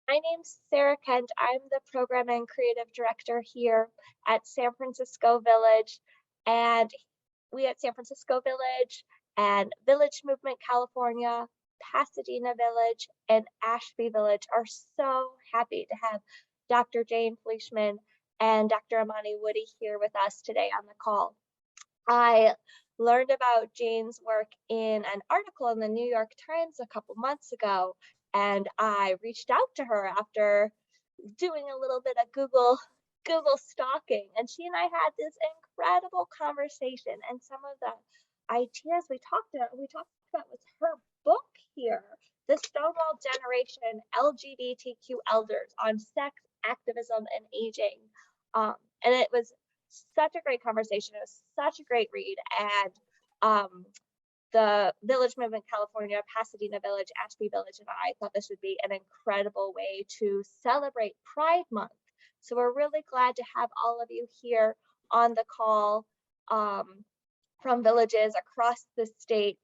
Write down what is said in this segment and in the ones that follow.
My name's Sarah Kent. I'm the program and creative director here at San Francisco Village. And we at San Francisco Village and Village Movement California, Pasadena Village, and Ashby Village are so happy to have Dr. Jane Fleishman and Dr. Imani Woody here with us today on the call. I learned about Jane's work in an article in the New York Times a couple months ago, and I reached out to her after doing a little bit of Google stalking, and she and I had this incredible conversation. And some of the ideas we talked about was her book here, The Stonewall Generation: LGBTQ Elders on Sex, Activism, and Aging. And it was such a great conversation. It was such a great read. And the Village Movement California, Pasadena Village, Ashby Village, and I thought this would be an incredible way to celebrate Pride Month. So we're really glad to have all of you here on the call from villages across the state,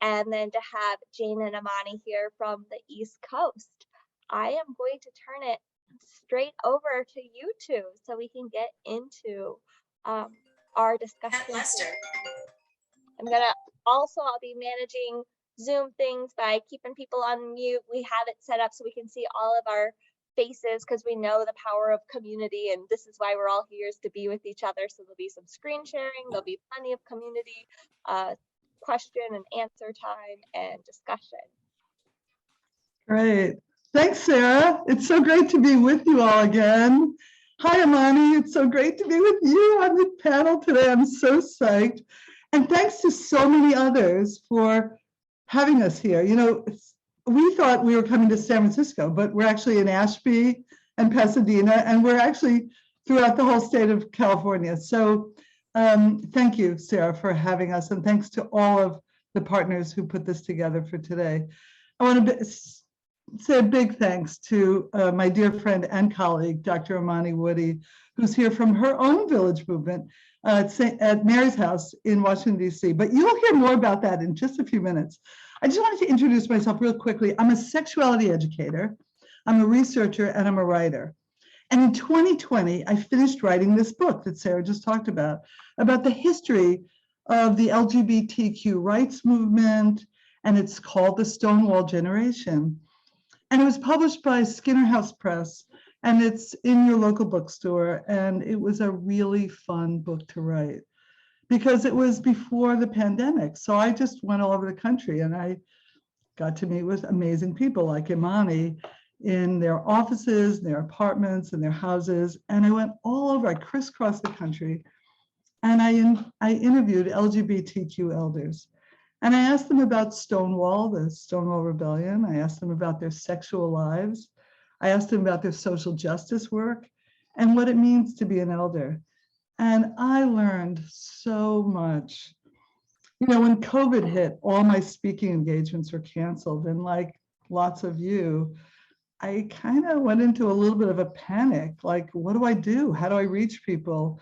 and then to have Jane and Imani here from the East Coast. I am going to turn it straight over to you two so we can get into our discussion. I'll be managing Zoom things by keeping people on mute. We have it set up so we can see all of our faces because we know the power of community, and this is why we're all here, is to be with each other. So there'll be some screen sharing, there'll be plenty of community question and answer time and discussion. Great. Thanks, Sarah. It's so great to be with you all again. Hi, Imani. It's so great to be with you on the panel today. I'm so psyched. And thanks to so many others for having us here. You know, we thought we were coming to San Francisco, but we're actually in Ashby and Pasadena, and we're actually throughout the whole state of California. So thank you, Sarah, for having us. And thanks to all of the partners who put this together for today. I want to say a big thanks to my dear friend and colleague, Dr. Imani Woody, who's here from her own village movement at Mary's house in Washington, D.C. But you'll hear more about that in just a few minutes. I just wanted to introduce myself real quickly. I'm a sexuality educator, I'm a researcher, and I'm a writer. And in 2020, I finished writing this book that Sarah just talked about the history of the LGBTQ rights movement, and it's called The Stonewall Generation. And it was published by Skinner House Press, and it's in your local bookstore. And it was a really fun book to write because it was before the pandemic. So I just went all over the country and I got to meet with amazing people like Imani in their offices, their apartments, and their houses. And I went all over, I crisscrossed the country, and I interviewed LGBTQ elders. And I asked them about Stonewall, the Stonewall Rebellion. I asked them about their sexual lives. I asked them about their social justice work and what it means to be an elder. And I learned so much. You know, when COVID hit, all my speaking engagements were canceled. And like lots of you, I kind of went into a little bit of a panic. Like, what do I do? How do I reach people?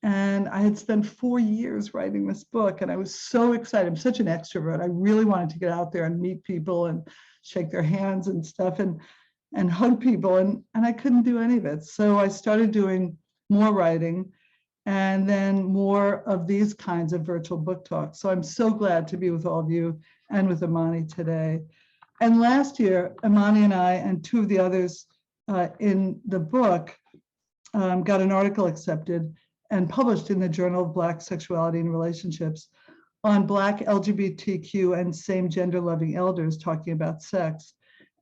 And I had spent 4 years writing this book, and I was so excited. I'm such an extrovert. I really wanted to get out there and meet people and shake their hands and stuff and hug people, and I couldn't do any of it. So I started doing more writing and then more of these kinds of virtual book talks. So I'm so glad to be with all of you and with Imani today. And last year, Imani and I and two of the others in the book got an article accepted and published in the Journal of Black Sexuality and Relationships on Black LGBTQ and same gender loving elders talking about sex.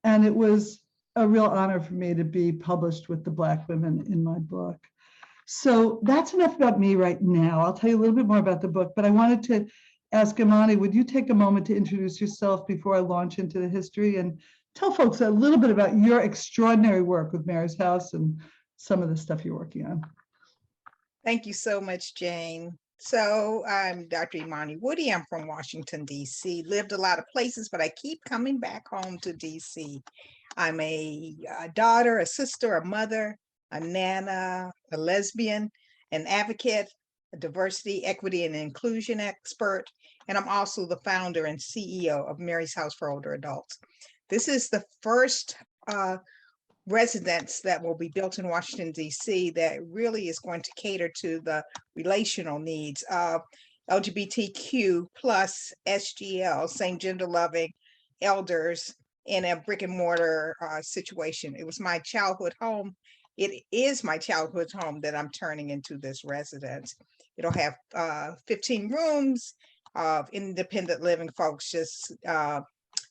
And it was a real honor for me to be published with the Black women in my book. So that's enough about me right now. I'll tell you a little bit more about the book, but I wanted to ask Imani, would you take a moment to introduce yourself before I launch into the history and tell folks a little bit about your extraordinary work with Mary's House and some of the stuff you're working on? Thank you so much, Jane. So I'm Dr. Imani Woody. I'm from Washington, D.C. Lived a lot of places, but I keep coming back home to D.C. I'm a daughter, a sister, a mother, a nana, a lesbian, an advocate, a diversity, equity, and inclusion expert, and I'm also the founder and CEO of Mary's House for Older Adults. This is the first residence that will be built in Washington, D.C. that really is going to cater to the relational needs of LGBTQ plus SGL, same gender loving elders in a brick and mortar situation. It was my childhood home. It is my childhood home that I'm turning into this residence. It'll have 15 rooms of independent living folks just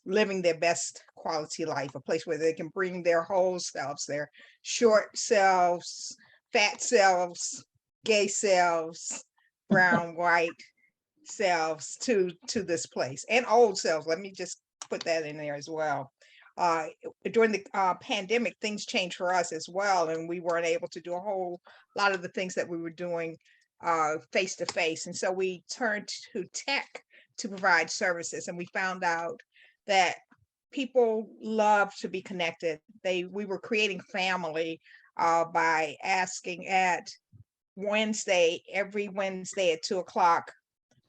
living their best quality life, a place where they can bring their whole selves, their short selves, fat selves, gay selves, brown, white selves to this place, and old selves. Let me just put that in there as well. During the pandemic, things changed for us as well, and we weren't able to do a whole lot of the things that we were doing face to face. And so we turned to tech to provide services, and we found out that people love to be connected. We were creating family by asking at every Wednesday at 2:00,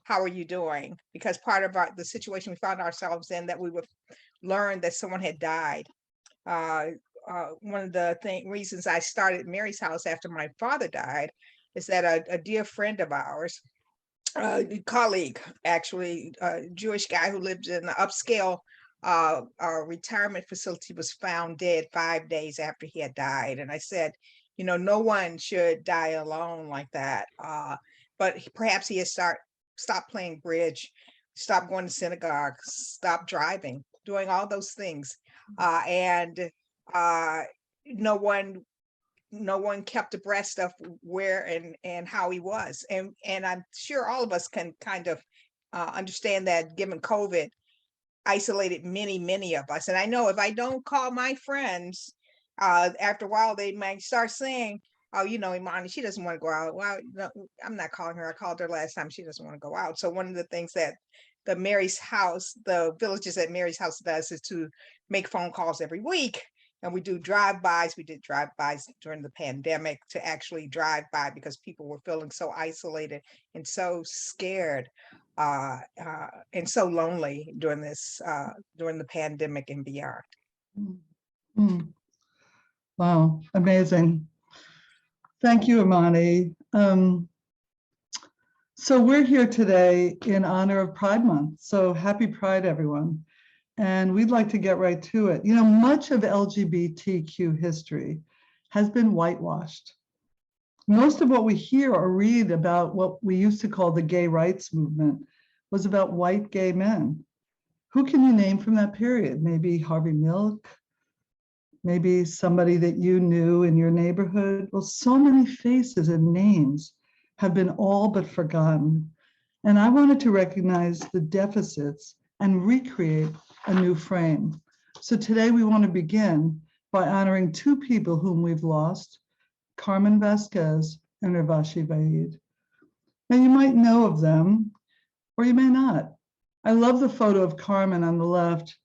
how are you doing? Because part of the situation we found ourselves in, that we would learn that someone had died. One of the reasons I started Mary's House after my father died is that a dear friend of ours, colleague, actually, a Jewish guy who lived in an upscale retirement facility, was found dead 5 days after he had died. And I said, no one should die alone like that. But perhaps he had stopped playing bridge, stopped going to synagogue, stopped driving, doing all those things. And no one kept abreast of where and how he was. And I'm sure all of us can kind of understand that, given COVID isolated many of us. And I know if I don't call my friends, after a while they might start saying, oh, Imani, she doesn't want to go out. Well, no, I'm not calling her. I called her last time. She doesn't want to go out. So one of the things that the Villages at Mary's House does is to make phone calls every week. And we do drive-bys. We did drive-bys during the pandemic to actually drive by, because people were feeling so isolated and so scared and so lonely during the pandemic and beyond. Mm. Wow, amazing. Thank you, Imani. So we're here today in honor of Pride Month. So happy Pride, everyone. And we'd like to get right to it. Much of LGBTQ history has been whitewashed. Most of what we hear or read about what we used to call the gay rights movement was about white gay men. Who can you name from that period? Maybe Harvey Milk, maybe somebody that you knew in your neighborhood. Well, so many faces and names have been all but forgotten. And I wanted to recognize the deficits and recreate a new frame. So today we want to begin by honoring two people whom we've lost, Carmen Vasquez and Urvashi Vaid. Now you might know of them, or you may not. I love the photo of Carmen on the left.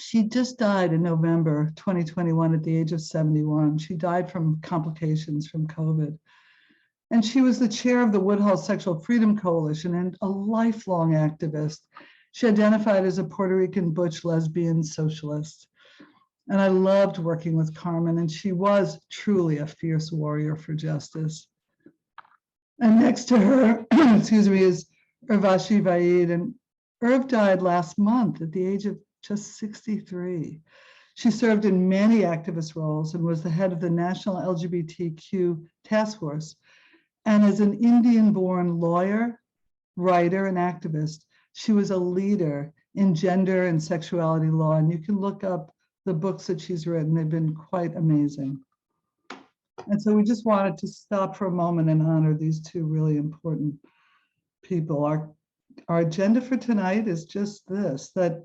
She just died in November 2021 at the age of 71. She died from complications from COVID. And she was the chair of the Woodhull Sexual Freedom Coalition and a lifelong activist. She identified as a Puerto Rican butch lesbian socialist. And I loved working with Carmen, and she was truly a fierce warrior for justice. And next to her, excuse me, is Urvashi Vaid. And Irv died last month at the age of just 63. She served in many activist roles and was the head of the National LGBTQ Task Force. And as an Indian-born lawyer, writer, and activist, she was a leader in gender and sexuality law. And you can look up the books that she's written. They've been quite amazing. And so we just wanted to stop for a moment and honor these two really important people. Our agenda for tonight is just this, that,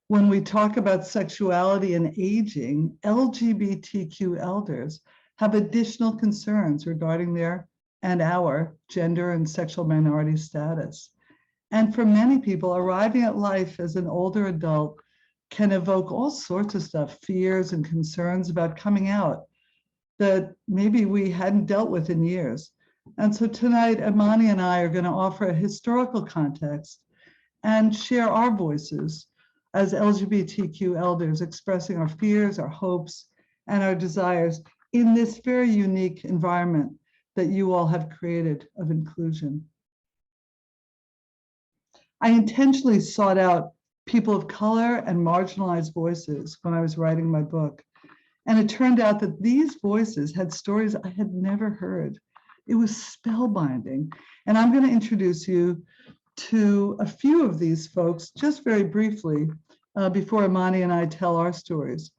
when we talk about sexuality and aging, LGBTQ elders have additional concerns regarding their and our gender and sexual minority status. And for many people, arriving at life as an older adult can evoke all sorts of stuff, fears and concerns about coming out that maybe we hadn't dealt with in years. And so tonight, Imani and I are going to offer a historical context and share our voices as LGBTQ elders, expressing our fears, our hopes, and our desires in this very unique environment that you all have created of inclusion. I intentionally sought out people of color and marginalized voices when I was writing my book. And it turned out that these voices had stories I had never heard. It was spellbinding. And I'm going to introduce you to a few of these folks just very briefly before Imani and I tell our stories.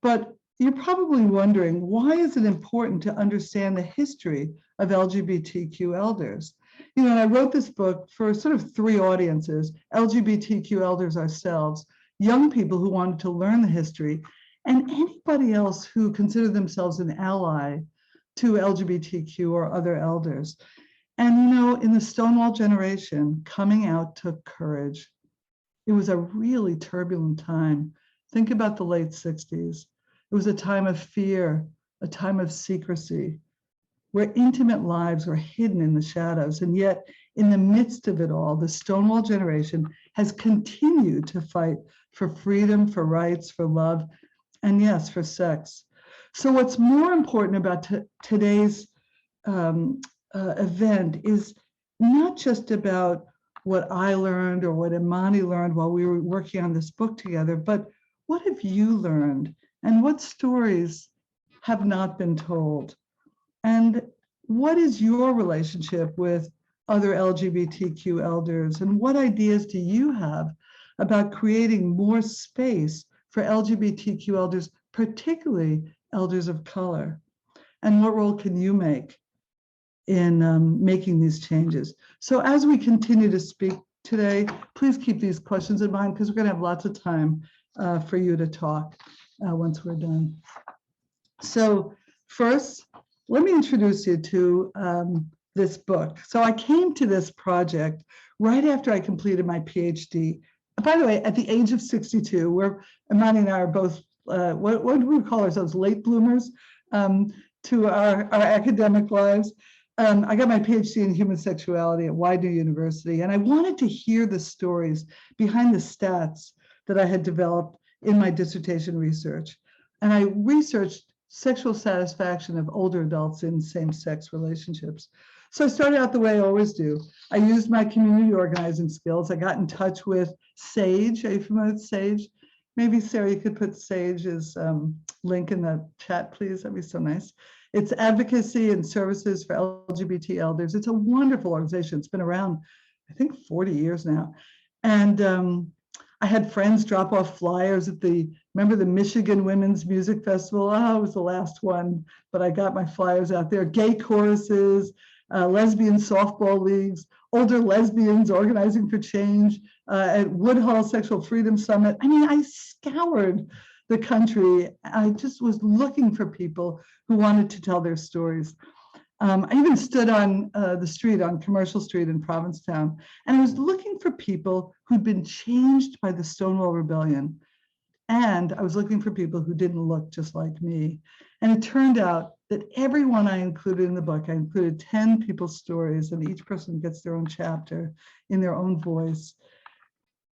But you're probably wondering, why is it important to understand the history of LGBTQ elders? You know, and I wrote this book for sort of three audiences: LGBTQ elders ourselves, young people who wanted to learn the history, and anybody else who considered themselves an ally to LGBTQ or other elders. And you know, in the Stonewall generation, coming out took courage. It was a really turbulent time. Think about the late 60s. It was a time of fear, a time of secrecy, where intimate lives were hidden in the shadows. And yet, in the midst of it all, the Stonewall generation has continued to fight for freedom, for rights, for love, and yes, for sex. So what's more important about today's event is not just about what I learned or what Imani learned while we were working on this book together, but what have you learned and what stories have not been told? And what is your relationship with other LGBTQ elders? And what ideas do you have about creating more space for LGBTQ elders, particularly elders of color? And what role can you make in making these changes? So as we continue to speak today, please keep these questions in mind, because we're going to have lots of time for you to talk once we're done. So first, let me introduce you to this book. So I came to this project right after I completed my PhD. By the way, at the age of 62, where Imani and I are both, what do we call ourselves, late bloomers to our academic lives. I got my PhD in human sexuality at Widener University, and I wanted to hear the stories behind the stats that I had developed in my dissertation research. And I researched sexual satisfaction of older adults in same-sex relationships. So I started out the way I always do. I used my community organizing skills. I got in touch with SAGE. Are you familiar with SAGE? Maybe Sarah, you could put SAGE's link in the chat, please. That'd be so nice. It's Advocacy and Services for LGBT Elders. It's a wonderful organization. It's been around, I think, 40 years now. And I had friends drop off flyers at remember the Michigan Women's Music Festival? Oh, it was the last one, but I got my flyers out there. Gay choruses, lesbian softball leagues, older lesbians organizing for change, at Woodhull Sexual Freedom Summit. I mean, I scoured the country. I just was looking for people who wanted to tell their stories. I even stood on the street, on Commercial Street in Provincetown, and I was looking for people who'd been changed by the Stonewall Rebellion. And I was looking for people who didn't look just like me. And it turned out that everyone I included in the book, I included 10 people's stories, and each person gets their own chapter in their own voice.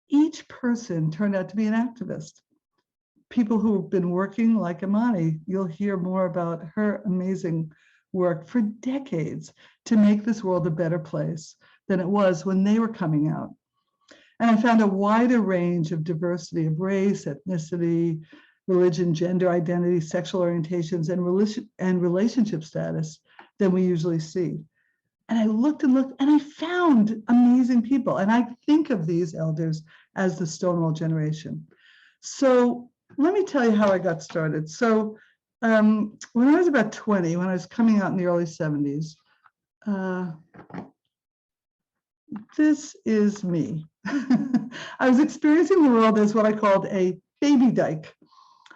Each person turned out to be an activist. People who've been working like Imani, you'll hear more about her amazing work for decades to make this world a better place than it was when they were coming out. And I found a wider range of diversity of race, ethnicity, religion, gender identity, sexual orientations, and relationship status than we usually see. And I looked and looked, and I found amazing people. And I think of these elders as the Stonewall generation. So let me tell you how I got started. So when I was about 20, when I was coming out in the early 70s, this is me. I was experiencing the world as what I called a baby dyke.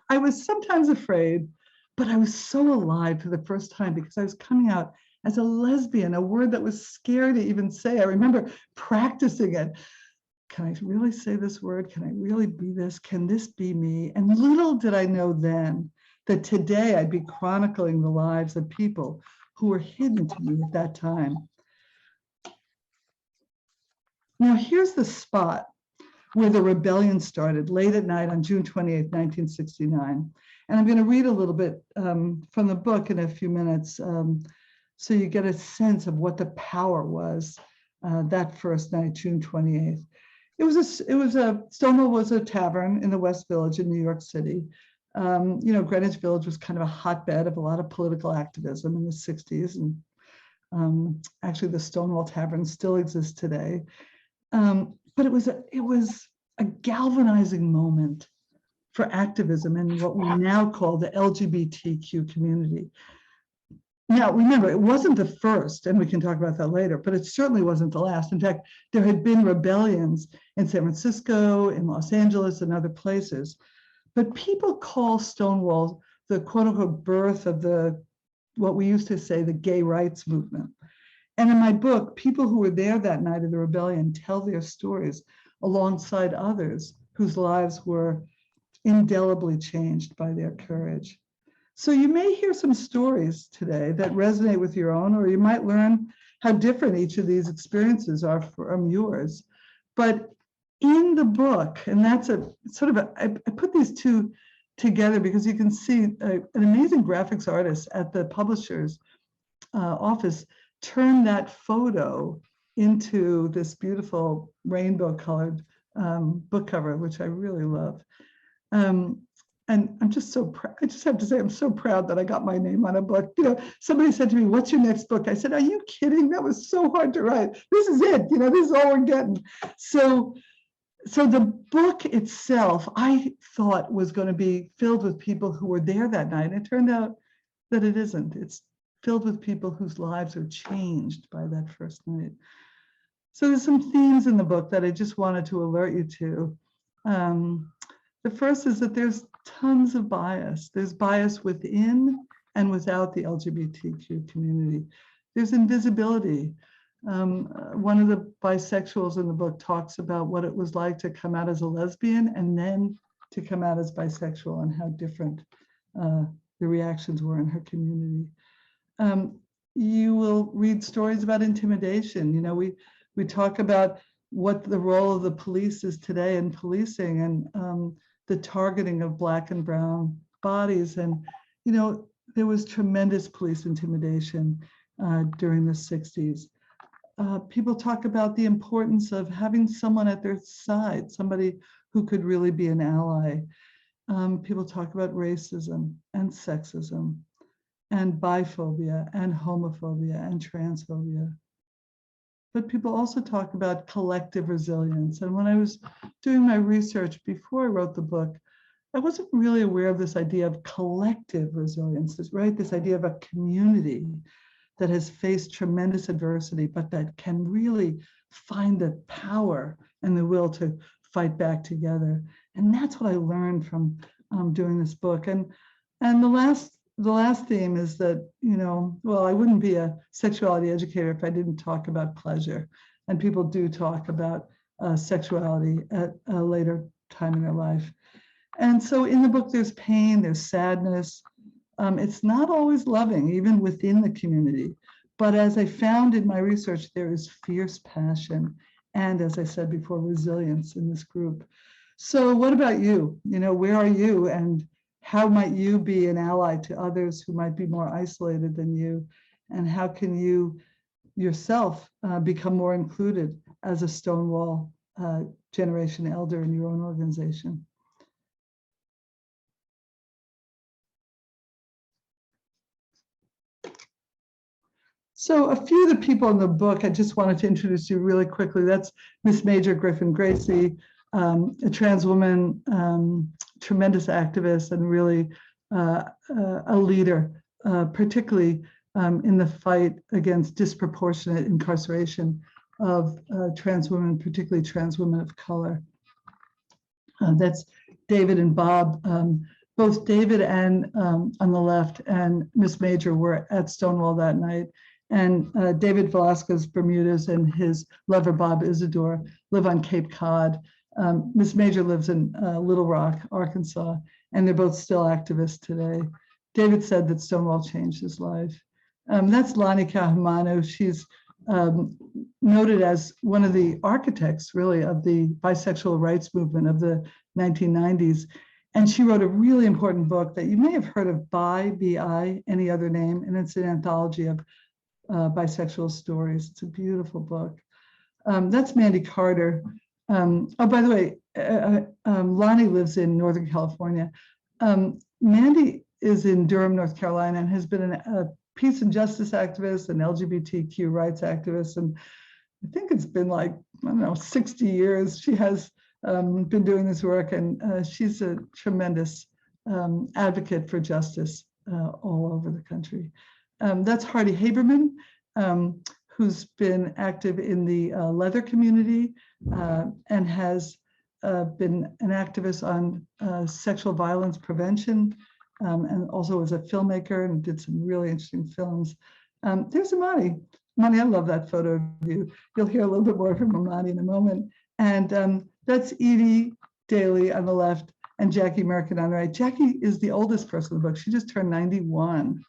I was sometimes afraid, but I was so alive for the first time because I was coming out as a lesbian, a word that was scary to even say. I remember practicing it. Can I really say this word? Can I really be this? Can this be me? And little did I know then that today I'd be chronicling the lives of people who were hidden to me at that time. Now here's the spot where the rebellion started late at night on June 28, 1969. And I'm going to read a little bit from the book in a few minutes, so you get a sense of what the power was that first night, June 28th. Stonewall was a tavern in the West Village in New York City. Greenwich Village was kind of a hotbed of a lot of political activism in the 60s. And actually the Stonewall Tavern still exists today. But it was a galvanizing moment for activism in what we now call the LGBTQ community. Now, remember, it wasn't the first, and we can talk about that later, but it certainly wasn't the last. In fact, there had been rebellions in San Francisco, in Los Angeles, and other places. But people call Stonewall the quote unquote birth of what we used to say, the gay rights movement. And in my book, people who were there that night of the rebellion tell their stories alongside others whose lives were indelibly changed by their courage. So you may hear some stories today that resonate with your own, or you might learn how different each of these experiences are from yours. But in the book, and that's I put these two together because you can see an amazing graphics artist at the publisher's office turn that photo into this beautiful rainbow colored book cover, which I really love. And I'm just so proud. I just have to say, I'm so proud that I got my name on a book. Somebody said to me, "What's your next book?" I said, "Are you kidding? That was so hard to write. This is it. This is all we're getting." So the book itself, I thought was going to be filled with people who were there that night. And it turned out that it isn't. It's filled with people whose lives are changed by that first night. So there's some themes in the book that I just wanted to alert you to. The first is that there's tons of bias. There's bias within and without the LGBTQ community. There's invisibility. One of the bisexuals in the book talks about what it was like to come out as a lesbian and then to come out as bisexual and how different the reactions were in her community. You will read stories about intimidation. We talk about what the role of the police is today in policing and the targeting of Black and brown bodies. And, there was tremendous police intimidation during the 60s. People talk about the importance of having someone at their side, somebody who could really be an ally. People talk about racism and sexism and biphobia and homophobia and transphobia. But people also talk about collective resilience. And when I was doing my research before I wrote the book, I wasn't really aware of this idea of collective resilience, right? This idea of a community that has faced tremendous adversity, but that can really find the power and the will to fight back together. And that's what I learned from doing this book. And the last theme is that, I wouldn't be a sexuality educator if I didn't talk about pleasure. And people do talk about sexuality at a later time in their life. And so in the book, there's pain, there's sadness. It's not always loving, even within the community. But as I found in my research, there is fierce passion. And as I said before, resilience in this group. So what about you? Where are you? And how might you be an ally to others who might be more isolated than you? And how can you yourself become more included as a Stonewall Generation elder in your own organization? So a few of the people in the book, I just wanted to introduce you really quickly. That's Miss Major Griffin Gracie, a trans woman, tremendous activist, and really a leader, particularly in the fight against disproportionate incarceration of trans women, particularly trans women of color. That's David and Bob. Both David and on the left and Miss Major were at Stonewall that night. And David Velasquez Bermudez and his lover, Bob Isidore, live on Cape Cod. Miss Major lives in Little Rock, Arkansas, and they're both still activists today. David said that Stonewall changed his life. That's Lani Kahamanu. She's noted as one of the architects, really, of the bisexual rights movement of the 1990s. And she wrote a really important book that you may have heard of, B.I., Any Other Name, and it's an anthology of bisexual stories. It's a beautiful book. That's Mandy Carter. Oh, by the way, Lonnie lives in Northern California. Mandy is in Durham, North Carolina, and has been a peace and justice activist and LGBTQ rights activist. And I think it's been like, I don't know, 60 years. She has been doing this work, and she's a tremendous advocate for justice all over the country. That's Hardy Haberman, who's been active in the leather community and has been an activist on sexual violence prevention, and also was a filmmaker and did some really interesting films. There's Imani. Imani, I love that photo of you. You'll hear a little bit more from Imani in a moment. And that's Edie Daly on the left and Jackie Merkin on the right. Jackie is the oldest person in the book. She just turned 91.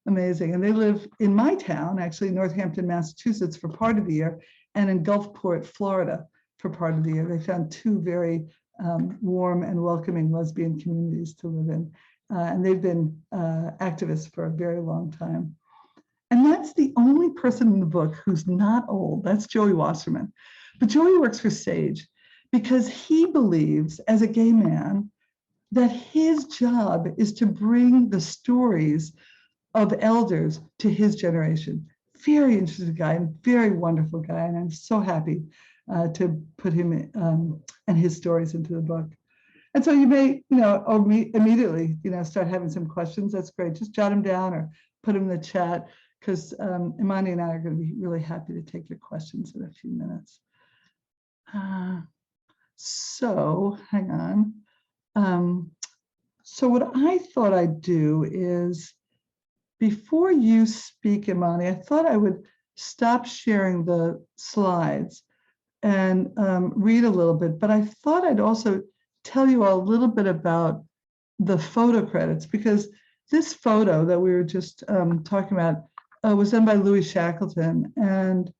Amazing. And they live in my town, actually, Northampton, Massachusetts, for part of the year, and in Gulfport, Florida, for part of the year. They found two very warm and welcoming lesbian communities to live in. And they've been activists for a very long time. And that's the only person in the book who's not old. That's Joey Wasserman. But Joey works for SAGE because he believes, as a gay man, that his job is to bring the stories of elders to his generation. Very interesting guy and very wonderful guy. And I'm so happy to put him and his stories into the book. And so you may, immediately, start having some questions. That's great. Just jot them down or put them in the chat, because Imani and I are going to be really happy to take your questions in a few minutes. So hang on. So what I thought I'd do is, before you speak, Imani, I thought I would stop sharing the slides and read a little bit, but I thought I'd also tell you all a little bit about the photo credits, because this photo that we were just talking about was done by Louis Shackleton. And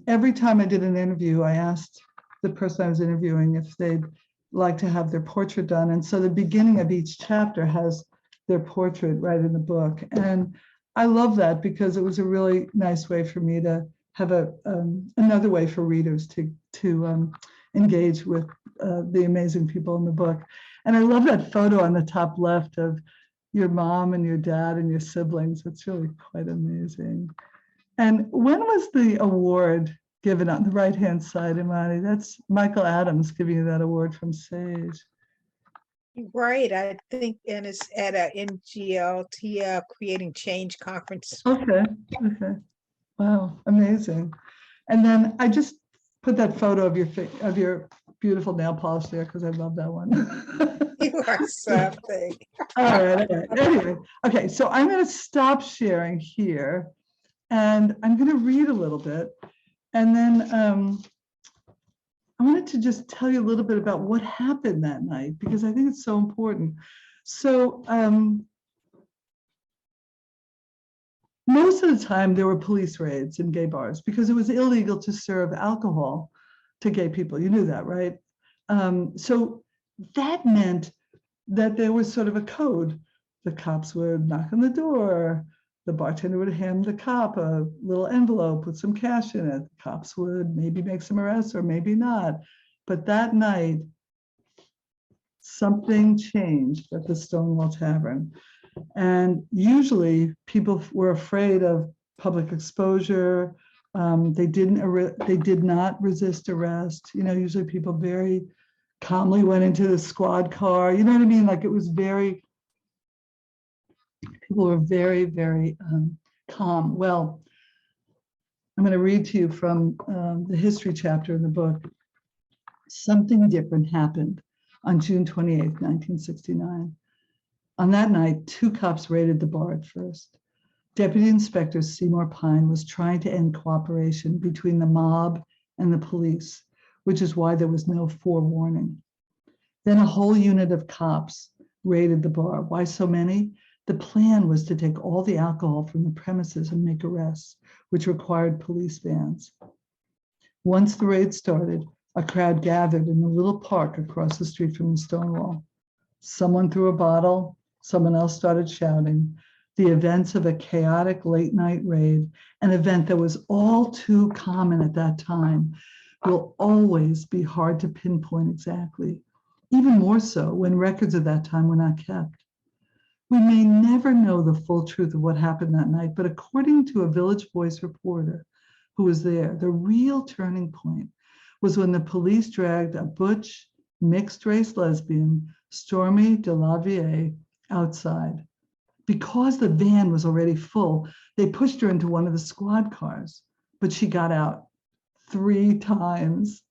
every time I did an interview, I asked the person I was interviewing if they'd like to have their portrait done. And so the beginning of each chapter has their portrait right in the book. And I love that because it was a really nice way for me to have another way for readers to engage with the amazing people in the book. And I love that photo on the top left of your mom and your dad and your siblings. It's really quite amazing. And when was the award given on the right-hand side, Imani? That's Michael Adams giving you that award from SAGE. Right, I think, and it's at a NGLT Creating Change conference. Okay. Wow, amazing. And then I just put that photo of your beautiful nail polish there because I love that one. You are something. All right. Anyway, okay, so I'm going to stop sharing here and I'm going to read a little bit. And then I wanted to just tell you a little bit about what happened that night, because I think it's so important. So most of the time there were police raids in gay bars because it was illegal to serve alcohol to gay people. You knew that, right? So that meant that there was sort of a code. The cops would knock on the door. The bartender would hand the cop a little envelope with some cash in it. The cops would maybe make some arrests or maybe not. But that night, something changed at the Stonewall Tavern. And usually people were afraid of public exposure. They did not resist arrest. Usually people very calmly went into the squad car. You know what I mean? Like it was people were very, very calm. Well, I'm going to read to you from the history chapter in the book. Something different happened on June 28th, 1969. On that night, 2 cops raided the bar at first. Deputy Inspector Seymour Pine was trying to end cooperation between the mob and the police, which is why there was no forewarning. Then a whole unit of cops raided the bar. Why so many? The plan was to take all the alcohol from the premises and make arrests, which required police vans. Once the raid started, a crowd gathered in a little park across the street from the Stonewall. Someone threw a bottle, someone else started shouting. The events of a chaotic late night raid, an event that was all too common at that time, will always be hard to pinpoint exactly, even more so when records of that time were not kept. We may never know the full truth of what happened that night, but according to a Village Voice reporter who was there, the real turning point was when the police dragged a butch, mixed-race lesbian, Stormy DeLavier, outside. Because the van was already full, they pushed her into one of the squad cars, but she got out 3 times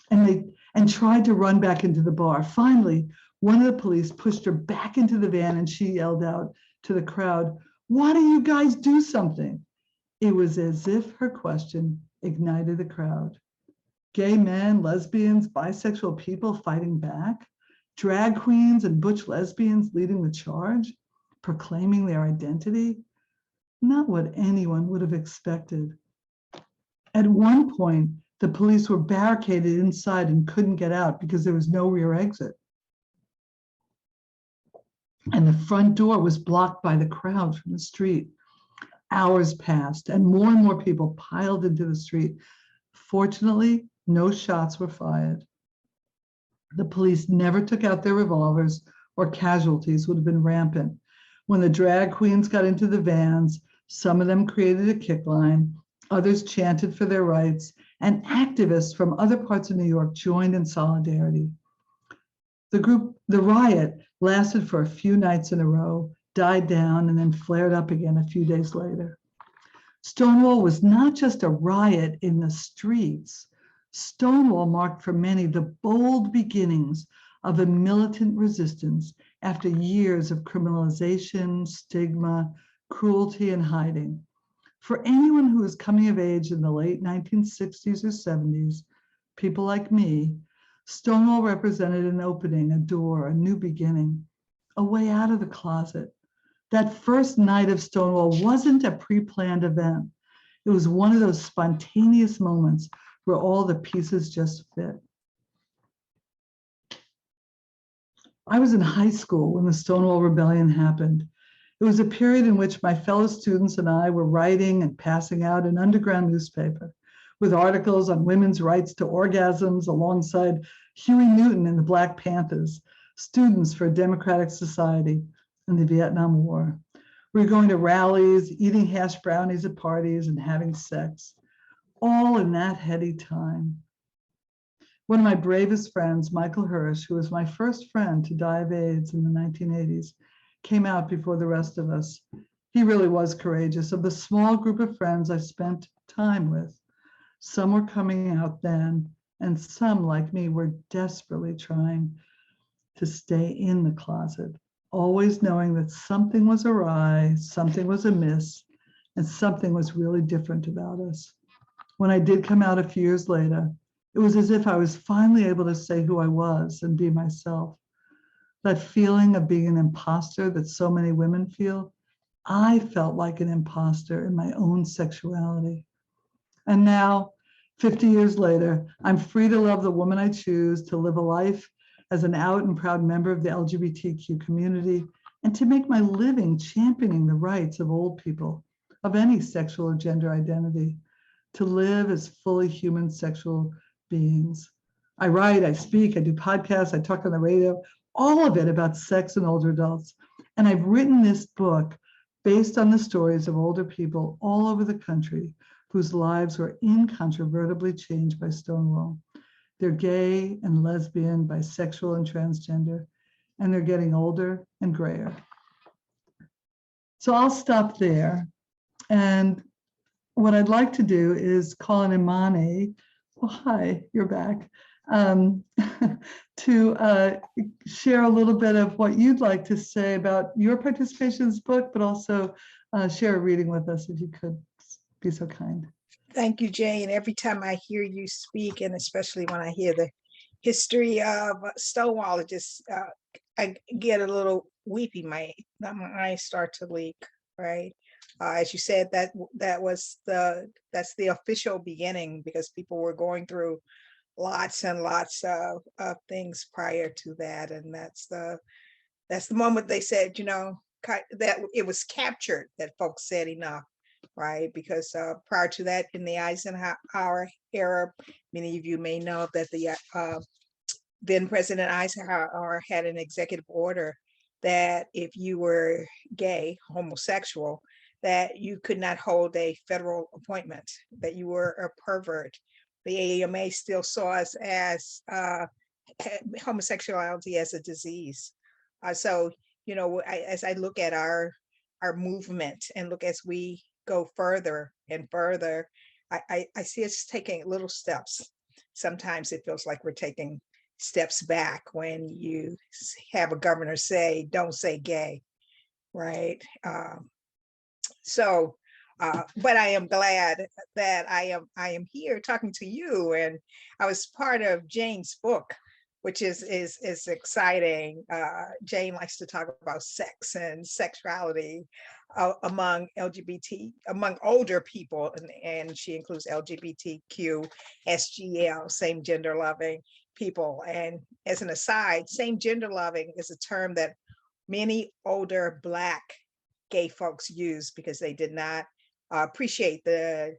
and tried to run back into the bar. Finally, one of the police pushed her back into the van and she yelled out to the crowd, "Why don't you guys do something?" It was as if her question ignited the crowd. Gay men, lesbians, bisexual people fighting back, drag queens and butch lesbians leading the charge, proclaiming their identity. Not what anyone would have expected. At one point, the police were barricaded inside and couldn't get out because there was no rear exit. And the front door was blocked by the crowd from the street. Hours passed and more people piled into the street. Fortunately, no shots were fired. The police never took out their revolvers, or casualties would have been rampant. When the drag queens got into the vans, some of them created a kick line, others chanted for their rights, and activists from other parts of New York joined in solidarity. The riot lasted for a few nights in a row, died down, and then flared up again a few days later. Stonewall was not just a riot in the streets. Stonewall marked for many the bold beginnings of a militant resistance after years of criminalization, stigma, cruelty, and hiding. For anyone who was coming of age in the late 1960s or 70s, people like me, Stonewall represented an opening, a door, a new beginning, a way out of the closet. That first night of Stonewall wasn't a pre-planned event. It was one of those spontaneous moments where all the pieces just fit. I was in high school when the Stonewall Rebellion happened. It was a period in which my fellow students and I were writing and passing out an underground newspaper with articles on women's rights to orgasms alongside Huey Newton and the Black Panthers, Students for a Democratic Society, and the Vietnam War. We were going to rallies, eating hash brownies at parties, and having sex, all in that heady time. One of my bravest friends, Michael Hirsch, who was my first friend to die of AIDS in the 1980s, came out before the rest of us. He really was courageous. Of the small group of friends I spent time with, some were coming out then, and some, like me, were desperately trying to stay in the closet, always knowing that something was awry, something was amiss, and something was really different about us. When I did come out a few years later, it was as if I was finally able to say who I was and be myself. That feeling of being an imposter that so many women feel, I felt like an imposter in my own sexuality. And now, 50 years later, I'm free to love the woman I choose, to live a life as an out and proud member of the LGBTQ community, and to make my living championing the rights of old people of any sexual or gender identity, to live as fully human sexual beings. I write, I speak, I do podcasts, I talk on the radio, all of it about sex and older adults. And I've written this book based on the stories of older people all over the country whose lives were incontrovertibly changed by Stonewall. They're gay and lesbian, bisexual and transgender, and they're getting older and grayer. So I'll stop there. And what I'd like to do is call on Imani. Oh, hi, you're back. To share a little bit of what you'd like to say about your participation in this book, but also share a reading with us if you could be so kind. Thank you, Jane. Every time I hear you speak, and especially when I hear the history of Stonewall, it just I get a little weepy. My eyes start to leak, right? As you said, that's the official beginning, because people were going through lots and lots of things prior to that, and that's the moment they said, that it was captured, that folks said enough, right? Because prior to that, in the Eisenhower era, many of you may know that the then President Eisenhower had an executive order that if you were gay, homosexual, that you could not hold a federal appointment, that you were a pervert. The AMA still saw us as homosexuality as a disease. So, as I look at our movement and look as we go further and further, I see us taking little steps. Sometimes it feels like we're taking steps back when you have a governor say, "Don't say gay," right? But I am glad that I am here talking to you, and I was part of Jane's book, which is exciting. Jane likes to talk about sex and sexuality among older people, and she includes LGBTQ, SGL, same gender loving people. And as an aside, same gender loving is a term that many older Black gay folks use because they did not appreciate the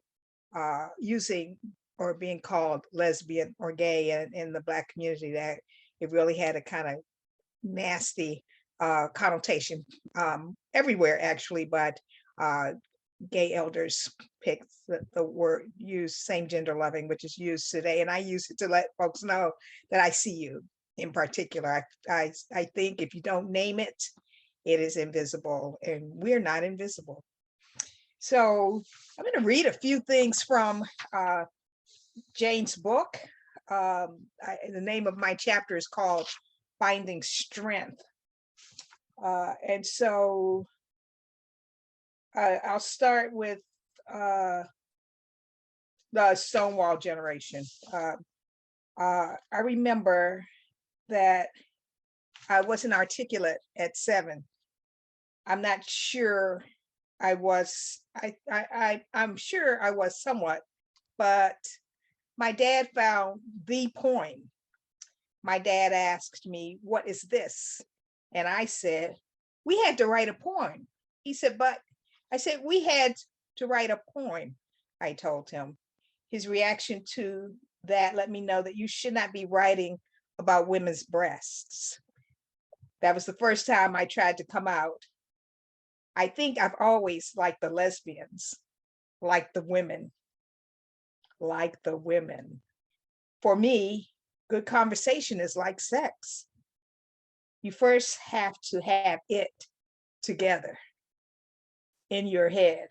using or being called lesbian or gay in the Black community, that it really had a kind of nasty connotation everywhere, actually. But gay elders picked the word, use same gender loving, which is used today. And I use it to let folks know that I see you in particular. I think if you don't name it, it is invisible, and we're not invisible. So I'm going to read a few things from Jane's book. The name of my chapter is called Finding Strength. And so I'll start with the Stonewall Generation. I remember that I wasn't articulate at 7. I'm not sure I was, I'm sure I was somewhat, but my dad found the poem. My dad asked me, "What is this?" And I said, "We had to write a poem." He said, "But," I said, "We had to write a poem," I told him. His reaction to that let me know that you should not be writing about women's breasts. That was the first time I tried to come out. I think I've always liked the lesbians, like the women, like the women. For me, good conversation is like sex. You first have to have it together in your head.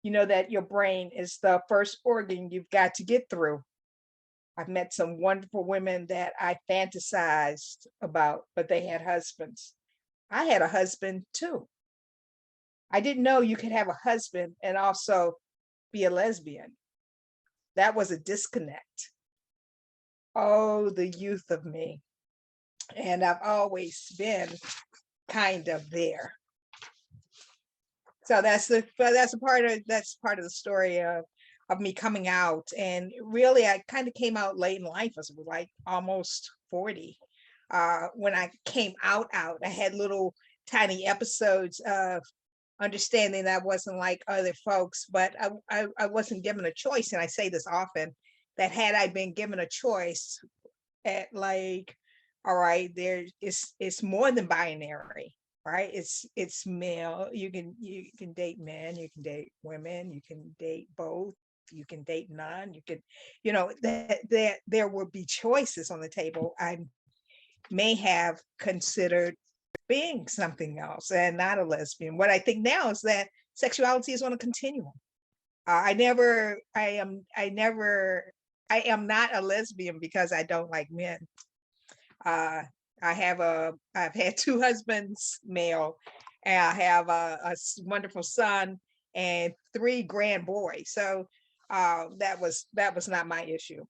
You know that your brain is the first organ you've got to get through. I've met some wonderful women that I fantasized about, but they had husbands. I had a husband too. I didn't know you could have a husband and also be a lesbian. That was a disconnect. Oh, the youth of me. And I've always been kind of there. So that's part of the story of me coming out. And really, I kind of came out late in life. I was like almost 40. When I came out, I had little tiny episodes of understanding that I wasn't like other folks, but I wasn't given a choice. And I say this often, that had I been given a choice at like, all right, it's more than binary, right? It's male. You can date men, you can date women, you can date both, you can date none, you can, that there will be choices on the table. I may have considered being something else and not a lesbian. What I think now is that sexuality is on a continuum. I am not a lesbian because I don't like men. I've had 2 husbands, male, and I have a wonderful son and 3 grand boys. So that was not my issue.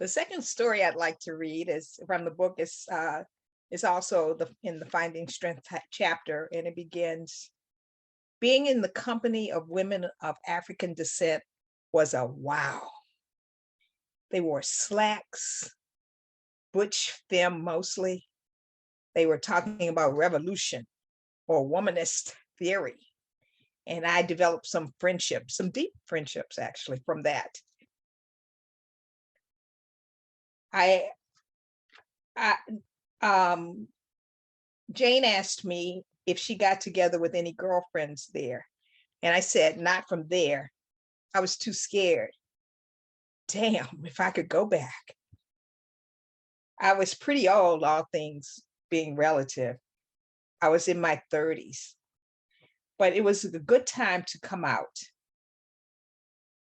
The second story I'd like to read is from the book is It's also in the Finding Strength chapter, and it begins, being in the company of women of African descent was a wow. They wore slacks, butch femme mostly. They were talking about revolution or womanist theory. And I developed some friendships, some deep friendships actually from that. Jane asked me if she got together with any girlfriends there. And I said, not from there. I was too scared. Damn, if I could go back. I was pretty old, all things being relative. I was in my 30s, but it was a good time to come out.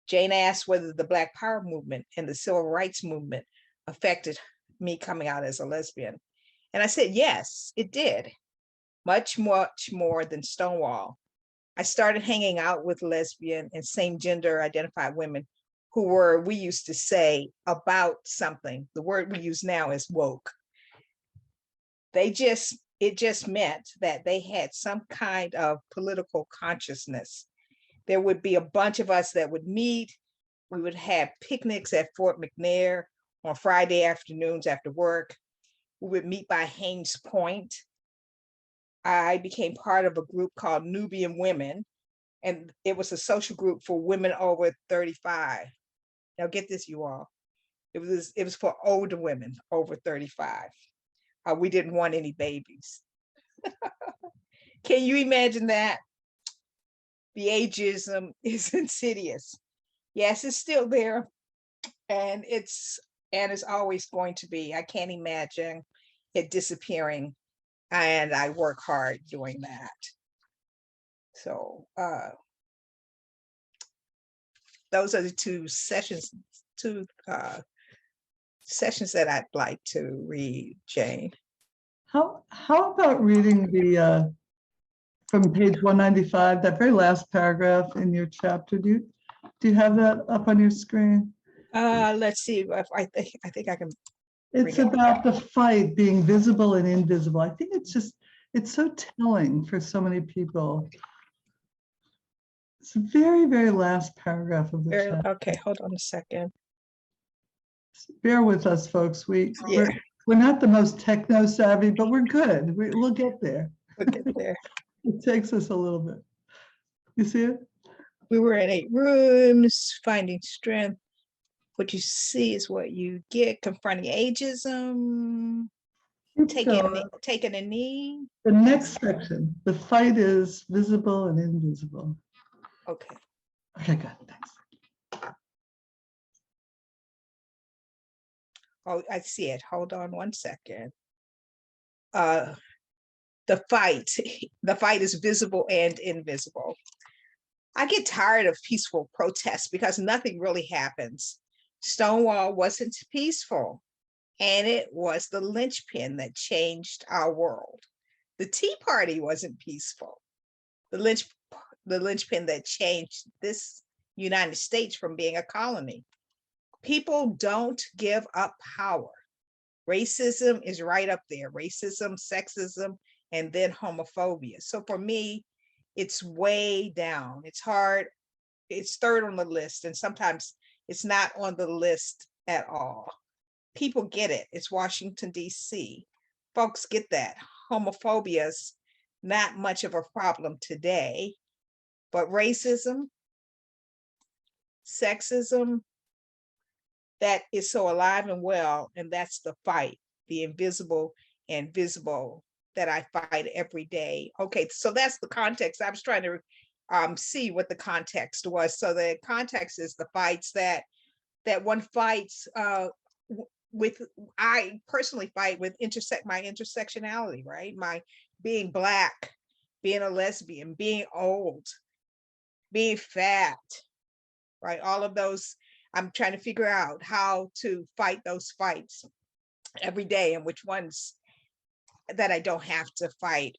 Jane asked whether the Black Power movement and the Civil Rights movement affected me coming out as a lesbian. And I said, yes, it did. Much, much more than Stonewall. I started hanging out with lesbian and same gender identified women who were, we used to say, about something. The word we use now is woke. It just meant that they had some kind of political consciousness. There would be a bunch of us that would meet. We would have picnics at Fort McNair on Friday afternoons after work. We would meet by Haynes Point. I became part of a group called Nubian Women, and it was a social group for women over 35. Now get this, you all. It was for older women over 35. We didn't want any babies. Can you imagine that? The ageism is insidious. Yes, it's still there, and it's always going to be. I can't imagine it disappearing, and I work hard doing that. So those are the two sessions that I'd like to read, Jane. How about reading the from page 195, that very last paragraph in your chapter? Do you have that up on your screen? Let's see if I think I can. It's about the fight being visible and invisible. I think it's so telling for so many people. It's the very, very last paragraph of the chapter. Okay, hold on a second. Bear with us, folks. We're not the most techno savvy, but we're good. We'll get there. We'll get there. It takes us a little bit. You see it? We were in 8 rooms, finding strength. What you see is what you get. Confronting ageism. Taking a knee. The next section. The fight is visible and invisible. Okay. Okay, good. Thanks. Oh, I see it. Hold on one second. The fight is visible and invisible. I get tired of peaceful protests because nothing really happens. Stonewall wasn't peaceful, and it was the linchpin that changed our world. The Tea Party wasn't peaceful. The linchpin that changed this United States from being a colony. People don't give up power. Racism is right up there. Racism, sexism, and then homophobia. So for me, it's way down. It's hard. It's third on the list, and sometimes it's not on the list at all. People get it. It's Washington, D.C. Folks get that. Homophobia is not much of a problem today, but racism, sexism, that is so alive and well, and that's the fight, the invisible and visible that I fight every day. Okay, so that's the context. I was trying to see what the context was. So the context is the fights that one fights with. I personally fight with my intersectionality, right? My being Black, being a lesbian, being old, being fat, right? All of those. I'm trying to figure out how to fight those fights every day, and which ones that I don't have to fight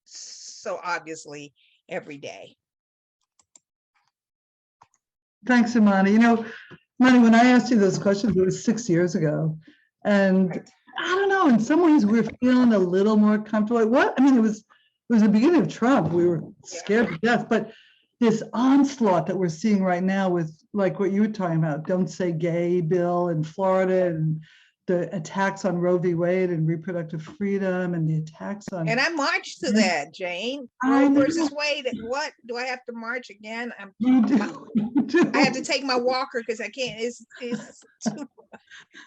so obviously every day. Thanks, Imani. Imani, when I asked you those questions, it was 6 years ago. And Right. I don't know, in some ways we're feeling a little more comfortable. What? I mean, it was the beginning of Trump. We were scared to death, but this onslaught that we're seeing right now with like what you were talking about, Don't Say Gay bill in Florida, and the attacks on Roe v. Wade and reproductive freedom, and the attacks on. And I marched to that, Jane. I Roe know. versus Wade. What do I have to march again? You do. You do. I have to take my walker because I can't. It's too,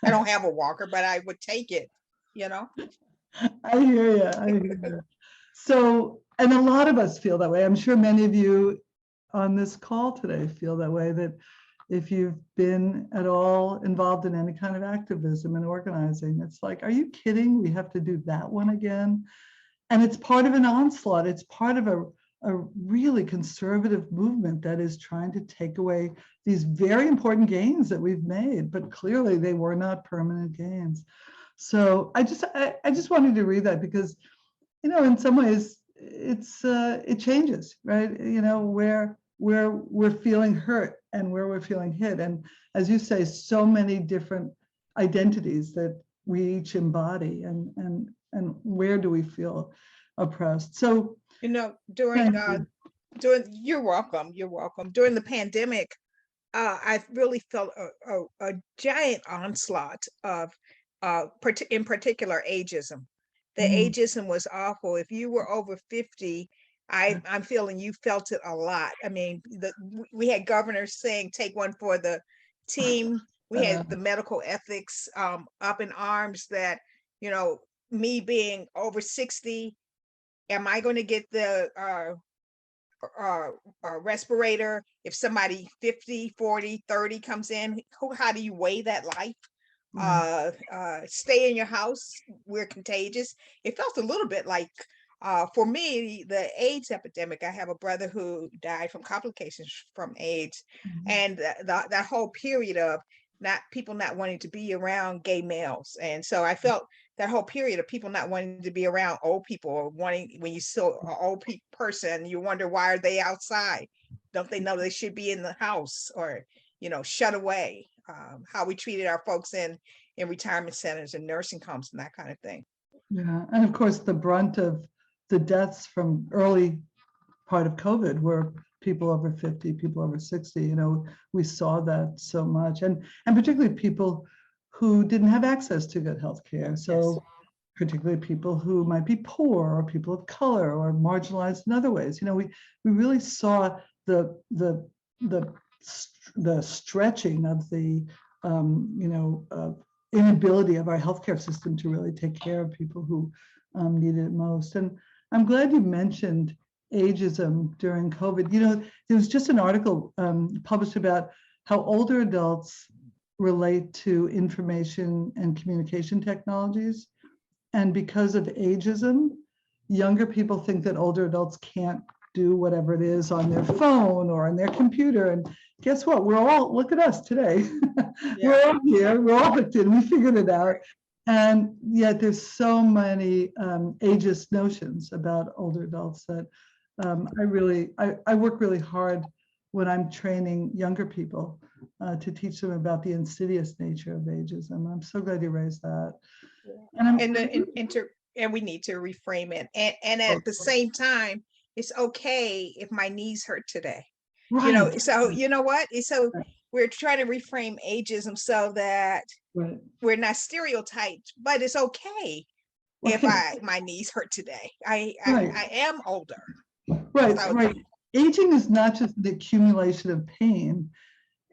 I don't have a walker, but I would take it. You know. I hear you. I hear you. So, and a lot of us feel that way. I'm sure many of you on this call today feel that way, that if you've been at all involved in any kind of activism and organizing, it's like, are you kidding? We have to do that one again. And it's part of an onslaught. It's part of a really conservative movement that is trying to take away these very important gains that we've made, but clearly they were not permanent gains. So I just wanted to read that because, you know, in some ways it changes, right? You know, where we're feeling hurt and where we're feeling hit. And as you say, so many different identities that we each embody, and where do we feel oppressed? So, you know, during you're welcome. During the pandemic, I really felt a giant onslaught of in particular ageism. The ageism was awful. If you were over 50, I'm feeling you felt it a lot. I mean, we had governors saying, take one for the team. We had the medical ethics up in arms that, you know, me being over 60, am I going to get the respirator if somebody 50, 40, 30 comes in? How do you weigh that life? Stay in your house, we're contagious. It felt a little bit like, for me, the AIDS epidemic. I have a brother who died from complications from AIDS, and that whole period of people not wanting to be around gay males. And so I felt that whole period of people not wanting to be around old people, or wanting, when you saw an old person, you wonder, why are they outside? Don't they know they should be in the house, or, you know, shut away? How we treated our folks in retirement centers and nursing homes and that kind of thing. Yeah, and of course the brunt of the deaths from early part of COVID were people over 50, people over 60. You know, we saw that so much, and particularly people who didn't have access to good health care. So particularly people who might be poor, or people of color, or marginalized in other ways. You know, we really saw the stretching of the inability of our healthcare system to really take care of people who needed it most. And I'm glad you mentioned ageism during COVID. You know, there was just an article published about how older adults relate to information and communication technologies. And because of ageism, younger people think that older adults can't do whatever it is on their phone or on their computer. And guess what? We're all, look at us today. We're all here, we're all hooked in, we figured it out. And yet there's so many ageist notions about older adults that I work really hard when I'm training younger people to teach them about the insidious nature of ageism. I'm so glad you raised that. And we need to reframe it. And at the same time, it's okay if my knees hurt today. Right. You know, so you know what? So we're trying to reframe ageism so that we're not stereotyped, but it's okay if my knees hurt today. I am older. Right, so, right. Aging is not just the accumulation of pain.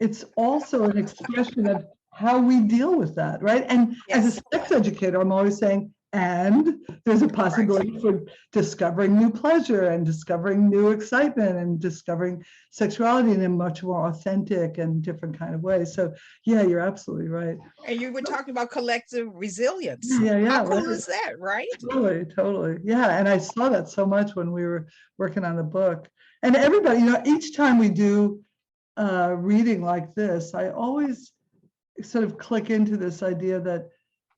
It's also an expression of how we deal with that, right? And as a sex educator, I'm always saying, and there's a possibility for discovering new pleasure and discovering new excitement and discovering sexuality in a much more authentic and different kind of way. So yeah, you're absolutely right. And you were talking about collective resilience. Yeah. How cool is that, right? Totally. Yeah, and I saw that so much when we were working on the book. And everybody, you know, each time we do reading like this, I always sort of click into this idea that,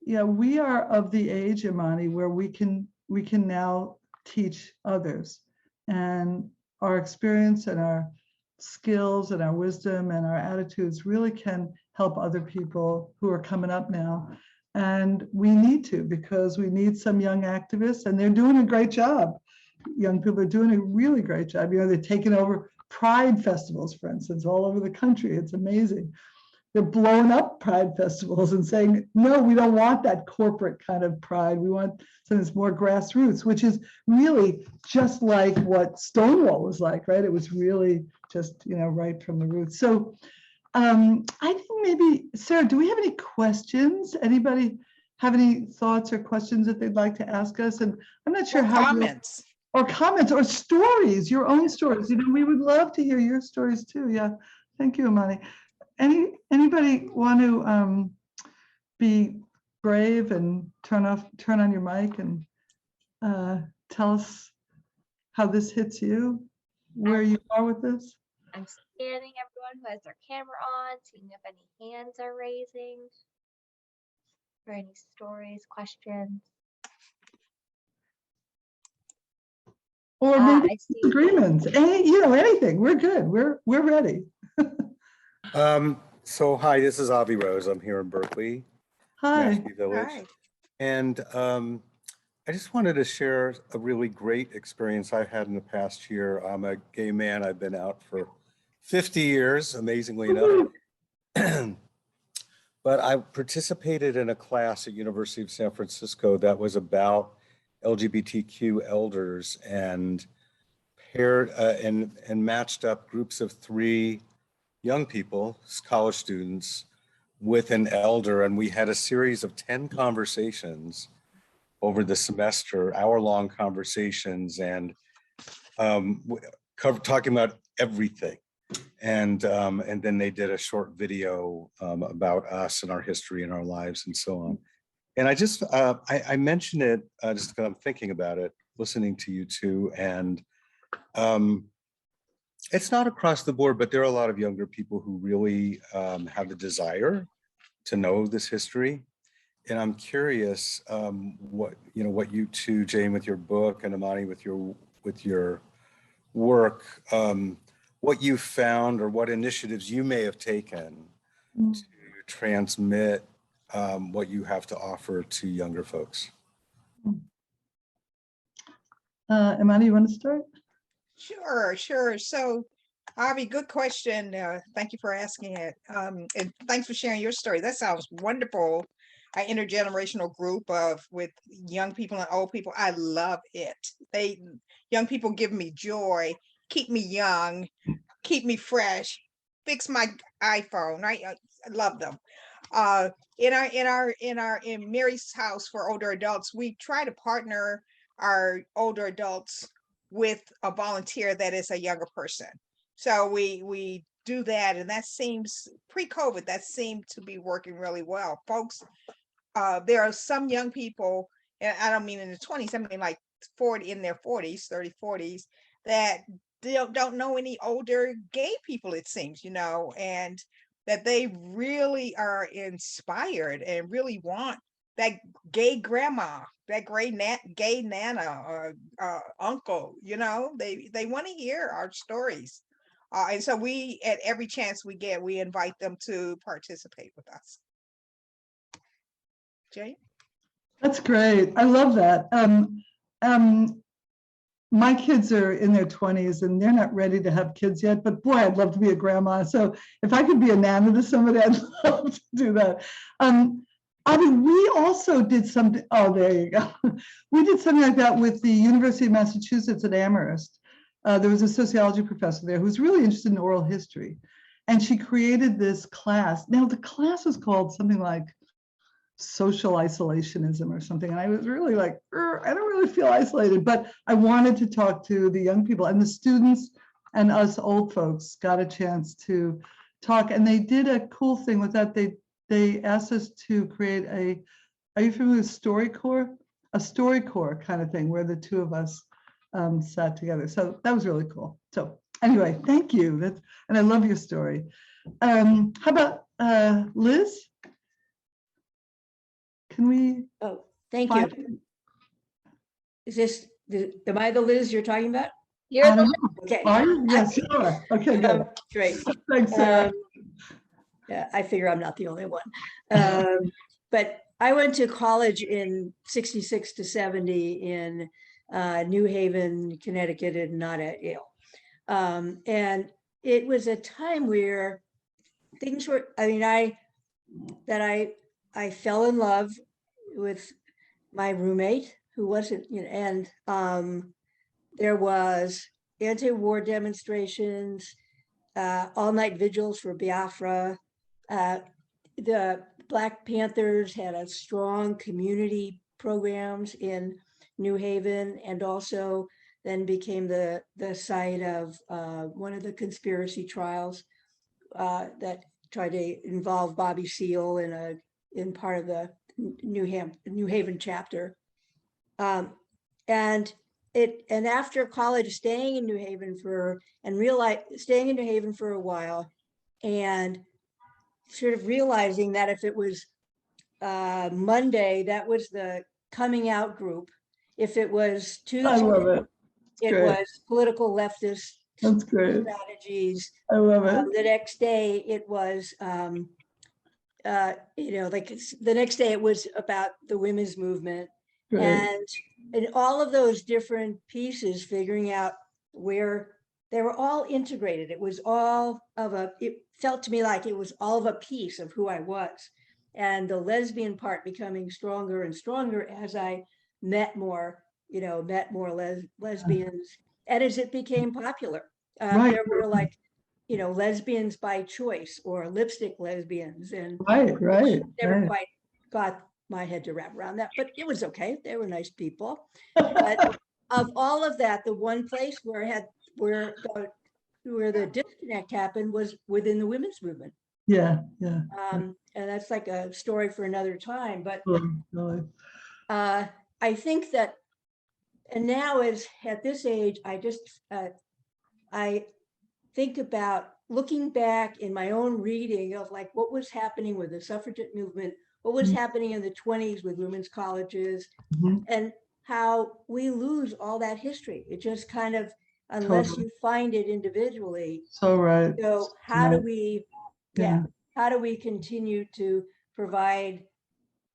yeah, we are of the age, Imani, where we can now teach others, and our experience and our skills and our wisdom and our attitudes really can help other people who are coming up now. And we need to, because we need some young activists, and they're doing a great job. Young people are doing a really great job. You know, they're taking over pride festivals, for instance, all over the country. It's amazing. They're blowing up pride festivals and saying, no, we don't want that corporate kind of pride. We want something that's more grassroots, which is really just like what Stonewall was like, right? It was really just, you know, right from the roots. So I think maybe, Sarah, do we have any questions? Anybody have any thoughts or questions that they'd like to ask us? And I'm not sure how. Comments. Or comments or stories, your own stories. You know, we would love to hear your stories too. Yeah, thank you, Imani. Anybody want to be brave and turn on your mic and tell us how this hits you, where you are with this? I'm scanning everyone who has their camera on, seeing if any hands are raising or any stories, questions. Or maybe I see. agreements, you know, anything. We're good. We're ready. So hi, this is Avi Rose. I'm here in Berkeley, Hi. Mashpee Village. Hi. And I just wanted to share a really great experience I've had in the past year. I'm a gay man. I've been out for 50 years, amazingly enough. But I participated in a class at University of San Francisco that was about LGBTQ elders, and paired and matched up groups of 3 young people, college students, with an elder, and we had a series of 10 conversations over the semester, hour-long conversations, and talking about everything. And then they did a short video about us and our history and our lives and so on. And I just, I mentioned it just because I'm thinking about it, listening to you two, and it's not across the board, but there are a lot of younger people who really have the desire to know this history. And I'm curious what you two, Jane, with your book, and Imani with your work, what you found or what initiatives you may have taken to transmit what you have to offer to younger folks. Imani, you want to start? Sure. So, Avi, good question. Thank you for asking it. And thanks for sharing your story. That sounds wonderful. An intergenerational group with young people and old people. I love it. Young people give me joy, keep me young, keep me fresh, fix my iPhone. I love them. In Mary's House for Older Adults, we try to partner our older adults with a volunteer that is a younger person. So we do that, and that seems pre-COVID, that seemed to be working really well. Folks, there are some young people, and I don't mean in the 20s, I mean like 40, in their 40s, 30, 40s, that don't know any older gay people, it seems, and that they really are inspired and really want that gay grandma, that gay nana or uncle, they want to hear our stories. And so we, at every chance we get, we invite them to participate with us. Jay? That's great. I love that. My kids are in their 20s and they're not ready to have kids yet, but boy, I'd love to be a grandma. So if I could be a nana to somebody, I'd love to do that. I mean, we also did something, oh, there you go. We did something like that with the University of Massachusetts at Amherst. There was a sociology professor there who was really interested in oral history. And she created this class. Now the class was called something like social isolationism or something. And I was really like, I don't really feel isolated, but I wanted to talk to the young people, and the students and us old folks got a chance to talk. And they did a cool thing with that. They asked us to create are you familiar with StoryCorps? A StoryCorps kind of thing where the two of us sat together. So that was really cool. So anyway, thank you. And I love your story. How about Liz? Can we? Oh, thank you. Is am I the Liz you're talking about? You're the Okay. Are you? Yes, you are. Okay, good. Great. Thanks, Sarah. Yeah, I figure I'm not the only one. But I went to college in 66 to 70 in New Haven, Connecticut, and not at Yale. And it was a time where things were, I mean, I fell in love with my roommate who wasn't, you know, and there was anti-war demonstrations, all-night vigils for Biafra. The Black Panthers had a strong community programs in New Haven, and also then became the site of one of the conspiracy trials that tried to involve Bobby Seale in part of the New Haven chapter. And after college, staying in New Haven for a while, and sort of realizing that if it was Monday, that was the coming out group. If it was Tuesday, I love it. it Great. was political leftist That's great. strategies. I love it. The next day it was, you know, like the next day it was about the women's movement. Great. And all of those different pieces, figuring out where they were all integrated. It was all of it felt to me like it was all of a piece of who I was. And the lesbian part becoming stronger and stronger as I met more lesbians. And as it became popular, Right. there were like, you know, lesbians by choice or lipstick lesbians. And Right. never quite got my head to wrap around that, but it was okay. They were nice people. But of all of that, the one place where the disconnect happened was within the women's movement. Yeah. And that's like a story for another time. But Really. I think that, and now is at this age, I think about looking back in my own reading of like what was happening with the suffragette movement, what was happening in the 20s with women's colleges, and how we lose all that history. It just kind of, unless you find it individually. So right. So how do we, how do we continue to provide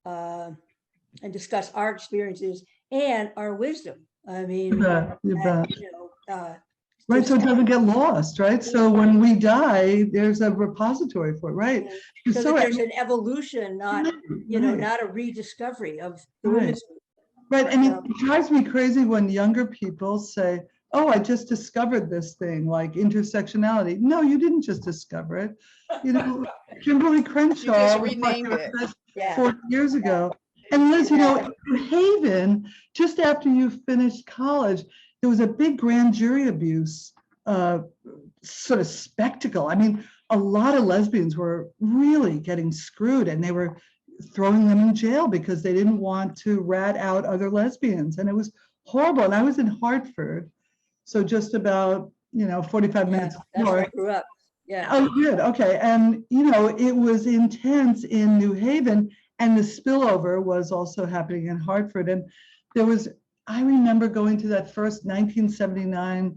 and discuss our experiences and our wisdom? I mean, you bet. You know, Right, so it doesn't get lost, right? So when we die, there's a repository for it, right? So that there's an evolution, not, you know, not a rediscovery of the women's movement. Right, and it drives me crazy when younger people say, oh, I just discovered this thing, like intersectionality. No, you didn't just discover it. You know, Kimberly Crenshaw was renamed it 40 years ago. And Liz, you know, in New Haven, just after you finished college, there was a big grand jury abuse sort of spectacle. I mean, a lot of lesbians were really getting screwed, and they were throwing them in jail because they didn't want to rat out other lesbians. And it was horrible. And I was in Hartford, so just about, 45 minutes that's where I north. grew up. Yeah. Oh, good. Okay. And, it was intense in New Haven, and the spillover was also happening in Hartford. And I remember going to that first 1979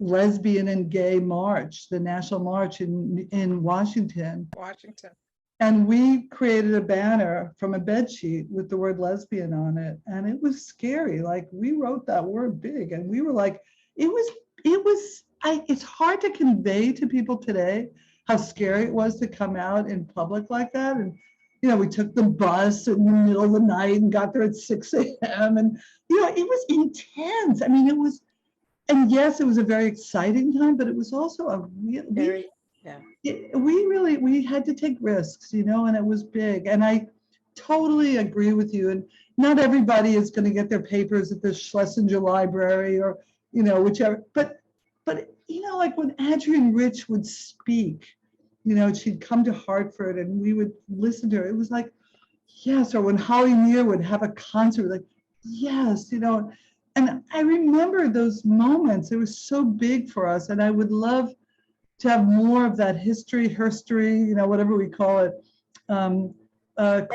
lesbian and gay march, the national march in Washington. And we created a banner from a bedsheet with the word lesbian on it. And it was scary. Like, we wrote that word big, and we were like, it's hard to convey to people today how scary it was to come out in public like that. And, we took the bus in the middle of the night and got there at 6 a.m. And, it was intense. I mean, and yes, it was a very exciting time, but it was also a really, we had to take risks, and it was big. And I totally agree with you. And not everybody is going to get their papers at the Schlesinger Library or, whichever, but, like when Adrienne Rich would speak, she'd come to Hartford and we would listen to her. It was like, yes. Or when Holly Near would have a concert, like, yes, and I remember those moments. It was so big for us. And I would love to have more of that history, whatever we call it,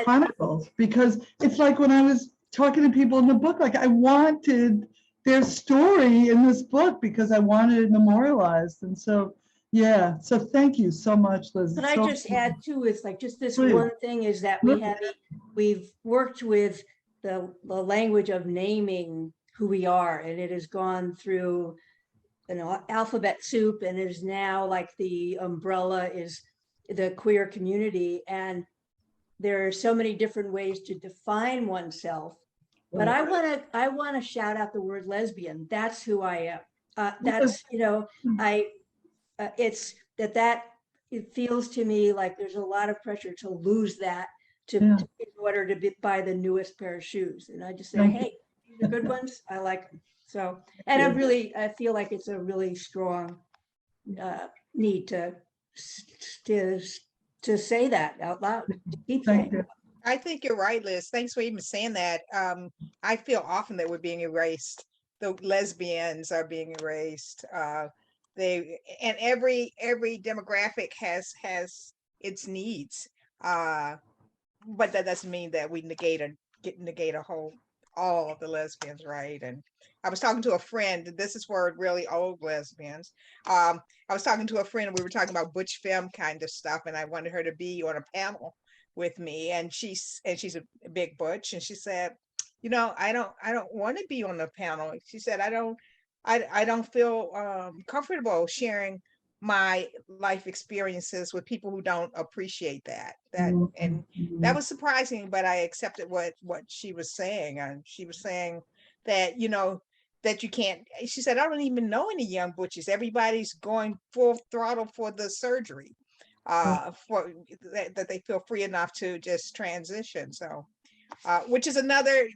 chronicles, because it's like when I was talking to people in the book, like I wanted their story in this book because I wanted it memorialized. And so, Yeah, so thank you so much, Liz. Can It's I so just add too, is like just this Please. one thing is that we've worked with the language of naming who we are, and it has gone through, you know, alphabet soup, and it is now like the umbrella is the queer community, and there are so many different ways to define oneself. But Right. I want to shout out the word lesbian. That's who I am. That's, you know, it's that it feels to me like there's a lot of pressure to lose that Yeah. in order to buy the newest pair of shoes. And I just say, Thank you. hey, these are good ones. I like them. So, and I feel like it's a really strong need to say that out loud, to keep saying. Thank you. I think you're right, Liz. Thanks for even saying that. I feel often that we're being erased. The lesbians are being erased. And every demographic has its needs. But that doesn't mean that we negate all of the lesbians, right? And I was talking to a friend. This is for really old lesbians. I was talking to a friend, and we were talking about butch femme kind of stuff, and I wanted her to be on a panel with me, and she's a big butch, and she said, you know, I don't want to be on the panel. She said, I don't feel comfortable sharing my life experiences with people who don't appreciate that. And that was surprising, but I accepted what she was saying. And she was saying that, you know, that you can't, she said, I don't even know any young butches. Everybody's going full throttle for the surgery, for that they feel free enough to just transition. So, which is another,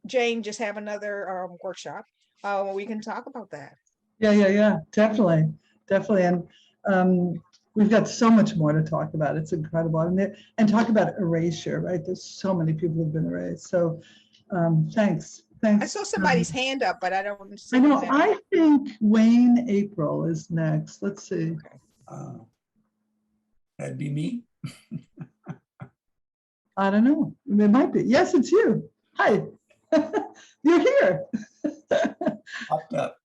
Jane, just have another workshop where we can talk about that. Yeah, definitely. And we've got so much more to talk about. It's incredible. And talk about erasure, right? There's so many people who've been erased. So thanks. I saw somebody's hand up, but I don't see. I know. I think Wayne April is next. Let's see. Okay. That'd be me. I don't know. It might be. Yes, it's you. Hi. You're here. Popped up.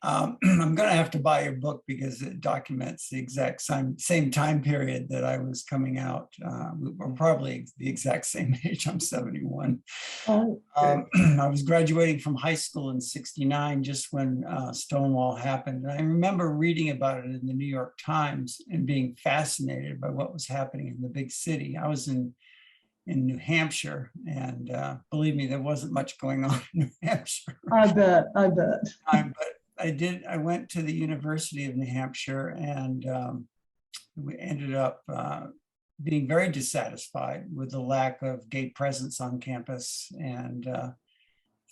I'm going to have to buy your book because it documents the exact same time period that I was coming out. We're probably the exact same age. I'm 71. Oh, okay. I was graduating from high school in '69, just when Stonewall happened. And I remember reading about it in the New York Times and being fascinated by what was happening in the big city. I was in New Hampshire, and believe me, there wasn't much going on in New Hampshire. I bet. But I went to the University of New Hampshire, and we ended up being very dissatisfied with the lack of gay presence on campus, and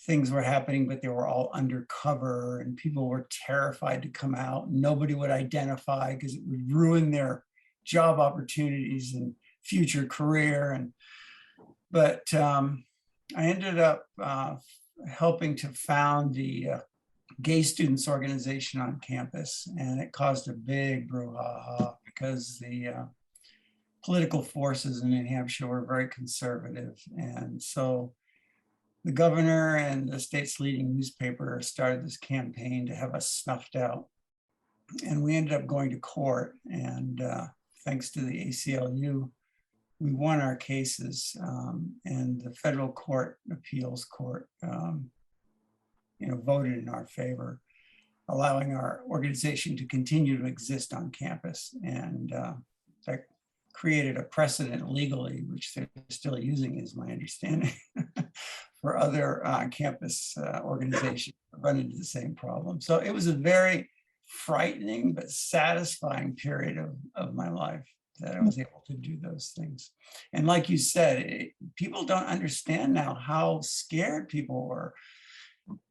things were happening, but they were all undercover, and people were terrified to come out. Nobody would identify because it would ruin their job opportunities and future career. But I ended up helping to found the Gay Students Organization on campus, and it caused a big brouhaha because the political forces in New Hampshire were very conservative. And so the governor and the state's leading newspaper started this campaign to have us snuffed out. And we ended up going to court, and thanks to the ACLU, we won our cases, and the federal court, appeals court, voted in our favor, allowing our organization to continue to exist on campus. And that created a precedent legally, which they're still using, is my understanding, for other campus organizations that run into the same problem. So it was a very frightening but satisfying period of my life that I was able to do those things. And like you said, people don't understand now how scared people were.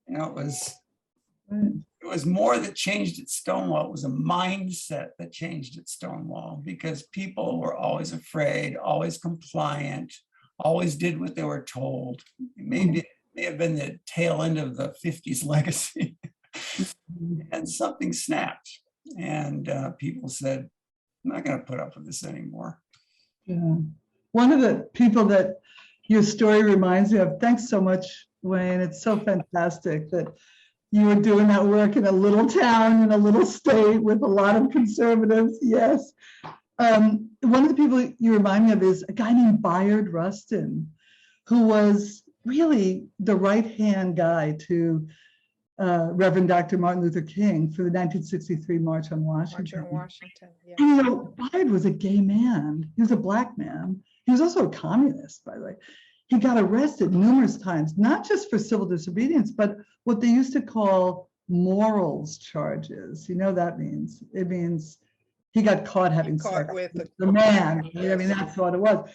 It was more that changed at Stonewall. It was a mindset that changed at Stonewall, because people were always afraid, always compliant, always did what they were told. Maybe it may have been the tail end of the 50s legacy. And something snapped, and people said, I'm not going to put up with this anymore. Yeah. One of the people that your story reminds me of, thanks so much, Wayne. It's so fantastic that you were doing that work in a little town, in a little state with a lot of conservatives. Yes. One of the people you remind me of is a guy named Bayard Rustin, who was really the right-hand guy to Reverend Dr. Martin Luther King for the 1963 March on Washington. March on Washington, yeah. And, you know, Bayard was a gay man. He was a Black man. He was also a communist, by the way. He got arrested numerous times, not just for civil disobedience, but what they used to call morals charges. You know what that means? It means he got caught having sex with the man. I mean, that's what it was.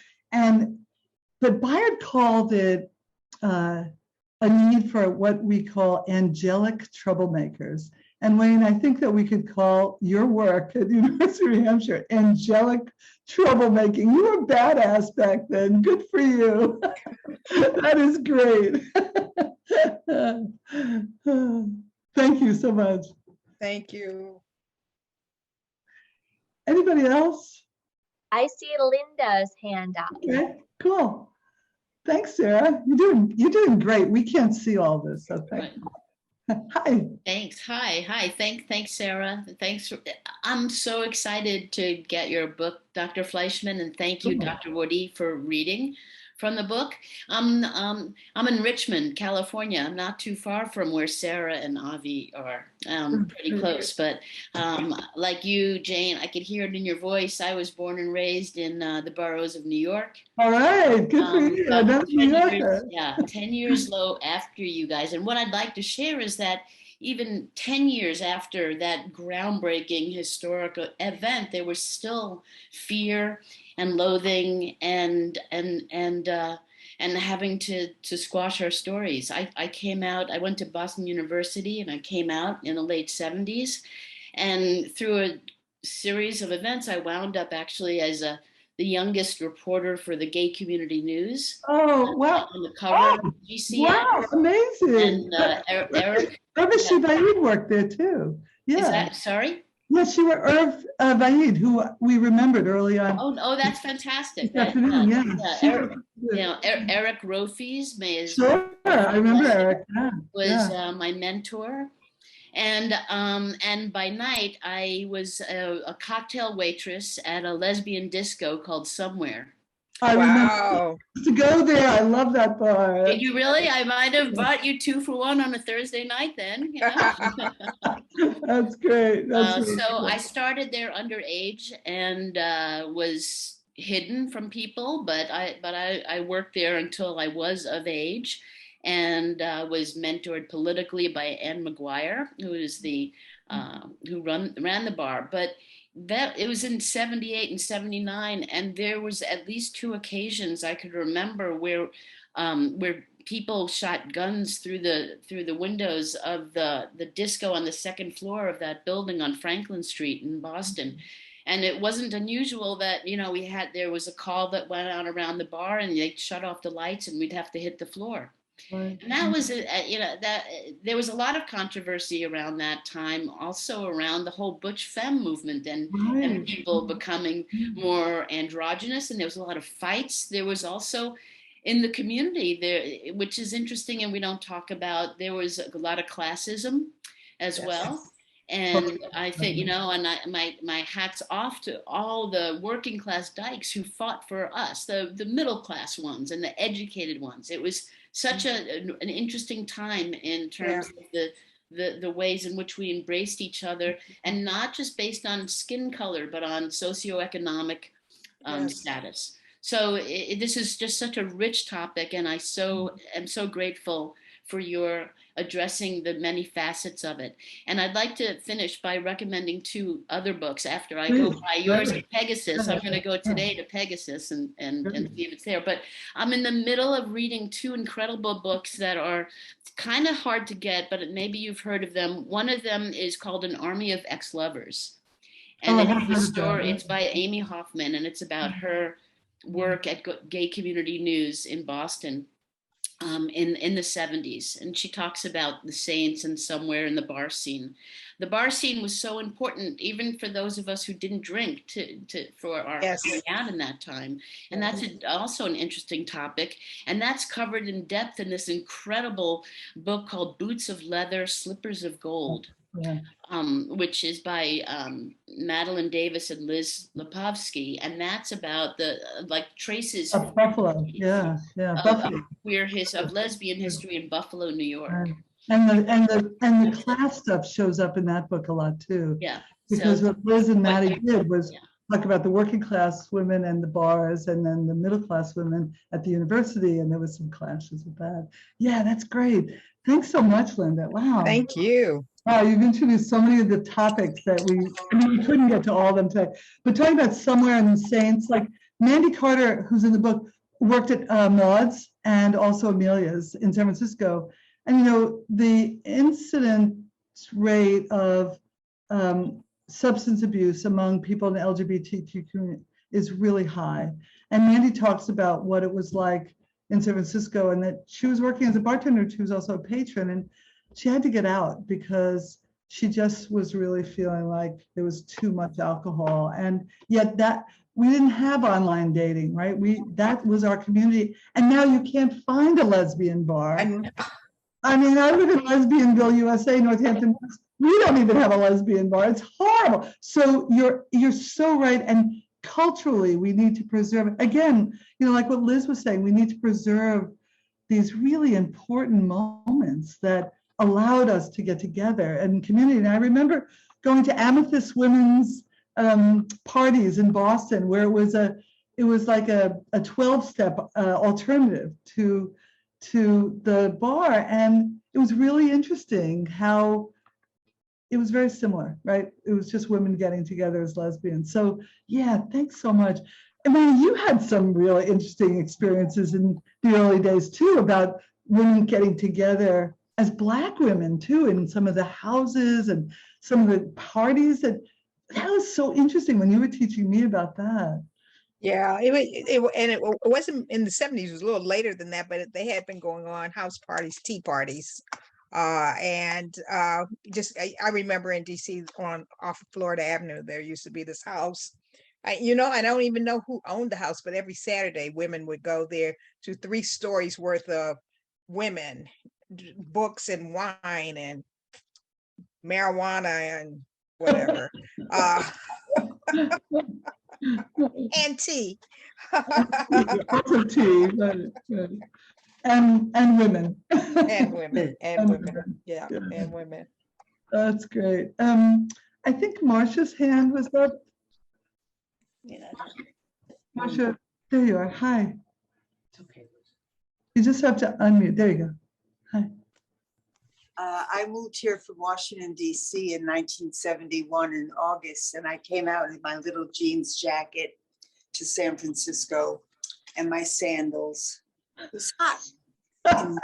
But Bayard called it a need for what we call angelic troublemakers. And Wayne, I think that we could call your work at the University of New Hampshire angelic troublemaking. You were badass back then. Good for you. That is great. Thank you so much. Thank you. Anybody else? I see Linda's hand up. Okay, cool. Thanks, Sarah. You're doing great. We can't see all this, so thank you. Hi. Thanks. Hi. Thanks, Sarah. Thanks. I'm so excited to get your book, Dr. Fleishman, and thank you, Dr. Woody, for reading from the book. I'm in Richmond, California. I'm not too far from where Sarah and Avi are, pretty close. But like you, Jane, I could hear it in your voice. I was born and raised in the boroughs of New York. All right, good for you. That's New Yorker. Yeah, 10 years low after you guys. And what I'd like to share is that even 10 years after that groundbreaking historical event, there was still fear and loathing and having to squash our stories. I came out, I went to Boston University and I came out in the late 70s. And through a series of events, I wound up actually as the youngest reporter for the Gay Community News. Oh, wow. On the cover of GCN. Wow, amazing. And Eric. Urvashi Vaid worked there too. Yeah. Is that, sorry? Yes, you were Irv Vaid, who we remembered early on. Oh, that's fantastic. Eric, Eric Rofes sure, I remember Eric. Was my mentor. And by night, I was a cocktail waitress at a lesbian disco called Somewhere. I remember to go there. I love that bar. Did you really? I might have brought you 2 for 1 on a Thursday night then. You know? That's great. So I started there underage and was hidden from people, but I worked there until I was of age. And was mentored politically by Ann McGuire, who is the who ran the bar. But that it was in 78 and 79, and there was at least 2 occasions I could remember where people shot guns through the windows of the disco on the 2nd floor of that building on Franklin Street in Boston. And it wasn't unusual that, you know, there was a call that went out around the bar and they shut off the lights and we'd have to hit the floor. Right. And that was, that there was a lot of controversy around that time, also around the whole Butch Femme movement and people becoming more androgynous. And there was a lot of fights. There was also in the community there, which is interesting and we don't talk about, there was a lot of classism as well. And I think, you know, and my hat's off to all the working class dykes who fought for us, the middle class ones and the educated ones. It was such an interesting time in terms of the ways in which we embraced each other, and not just based on skin color, but on socioeconomic status. So this is just such a rich topic, and I am so grateful for your addressing the many facets of it. And I'd like to finish by recommending 2 other books after I go by yours at Pegasus. I'm going to go today to Pegasus and see if it's there. But I'm in the middle of reading 2 incredible books that are kind of hard to get, but maybe you've heard of them. One of them is called An Army of Ex-Lovers. And it's a story, it's by Amy Hoffman, and it's about her work at Gay Community News in Boston. in the 70s. And she talks about the Saints and Somewhere in the Bar Scene. The bar scene was so important, even for those of us who didn't drink, for our Yes. coming out in that time. And that's also an interesting topic. And that's covered in depth in this incredible book called Boots of Leather, Slippers of Gold. Yeah. Which is by Madeline Davis and Liz Lipovsky, and that's about the traces Of Buffalo, yeah, Buffalo. of lesbian history in Buffalo, New York. Right. And the class stuff shows up in that book a lot too. Yeah. Because what Liz and Maddie did was Yeah. talk about the working class women and the bars, and then the middle class women at the university, and there was some clashes with that. Yeah, that's great. Thanks so much, Linda. Wow. Thank you. Wow, you've introduced so many of the topics that we couldn't get to all of them today. But talking about Somewhere in the Saints, like Mandy Carter, who's in the book, worked at Maud's and also Amelia's in San Francisco. And, you know, the incidence rate of substance abuse among people in the LGBTQ community is really high. And Mandy talks about what it was like in San Francisco, and that she was working as a bartender. She was also a patron, and she had to get out because she just was really feeling like there was too much alcohol. And yet that we didn't have online dating, right? That was our community. And now you can't find a lesbian bar. I mean, I live in Lesbianville, USA, Northampton. We don't even have a lesbian bar. It's horrible. So you're so right. And culturally, we need to preserve, again, you know, like what Liz was saying, we need to preserve these really important moments that allowed us to get together and community. And I remember going to Amethyst Women's parties in Boston, where it was like a 12-step alternative to the bar. And it was really interesting how it was very similar, right? It was just women getting together as lesbians. So yeah, thanks so much. I mean, you had some really interesting experiences in the early days too, about women getting together as Black women too, in some of the houses and some of the parties. That was so interesting when you were teaching me about that. Yeah, it wasn't in the 70s, it was a little later than that, but they had been going on, house parties, tea parties. I remember in DC off of Florida Avenue, there used to be this house. I don't even know who owned the house, but every Saturday women would go there to 3 stories worth of women, books and wine and marijuana and whatever. And tea. Also tea, right. And women. And women. Yeah, and women. That's great. I think Marcia's hand was up. Marcia, there you are. Hi. It's okay. You just have to unmute. There you go. Hi. I moved here from Washington, D.C. in 1971 in August, and I came out in my little jeans jacket to San Francisco and my sandals. It was hot in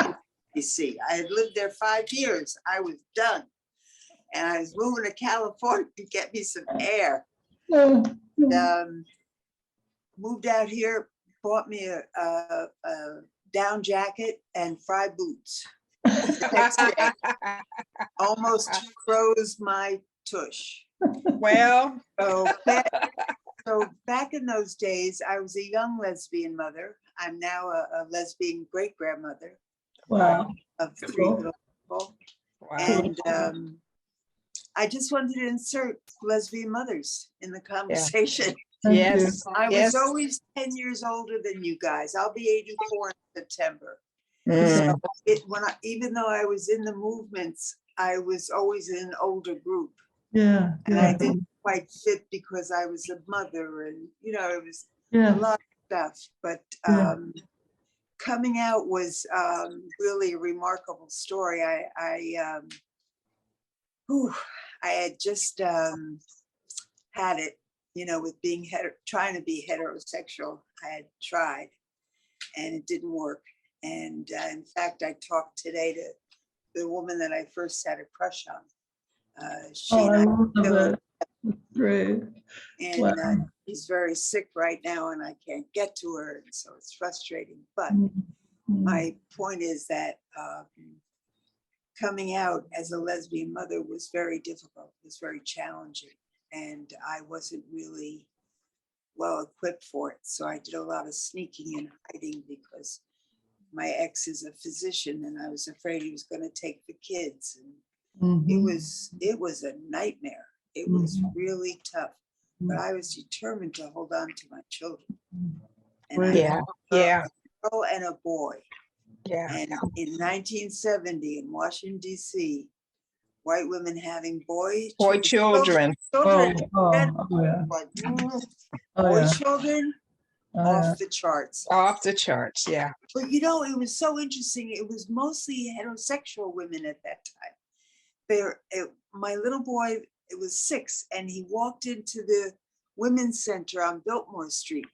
D.C. I had lived there 5 years. I was done. And I was moving to California to get me some air. And, moved out here, bought me a down jacket and fry boots. The next day, almost froze my tush. Well, So back in those days, I was a young lesbian mother. I'm now a lesbian great grandmother. Wow. Of 3 little people. wow. And I just wanted to insert lesbian mothers in the conversation. Thank Yes. I was Yes. always 10 years older than you guys. I'll be 84 in September. Mm. Even though I was in the movements, I was always in an older group. Yeah. And I didn't quite fit because I was a mother, and it was a Yeah. lot of stuff. But Yeah. coming out was really a remarkable story. I had just had it, with being trying to be heterosexual. I had tried, and it didn't work. And in fact, I talked today to the woman that I first had a crush on. She Oh, I and love that. Great. and Wow. she's very sick right now, and I can't get to her, and so it's frustrating. But My point is that coming out as a lesbian mother was very difficult, was very challenging, and I wasn't really well equipped for it. So I did a lot of sneaking and hiding because my ex is a physician and I was afraid he was going to take the kids. And it was a nightmare. It was really tough, but I was determined to hold on to my children. And I had a girl and a boy. And in 1970 in Washington, D.C., white women having boy children, Yeah. boy children, off the charts. Off the charts, yeah. But you know, it was so interesting. It was mostly heterosexual women at that time. My little boy, it was 6, and he walked into the women's center on Biltmore Street.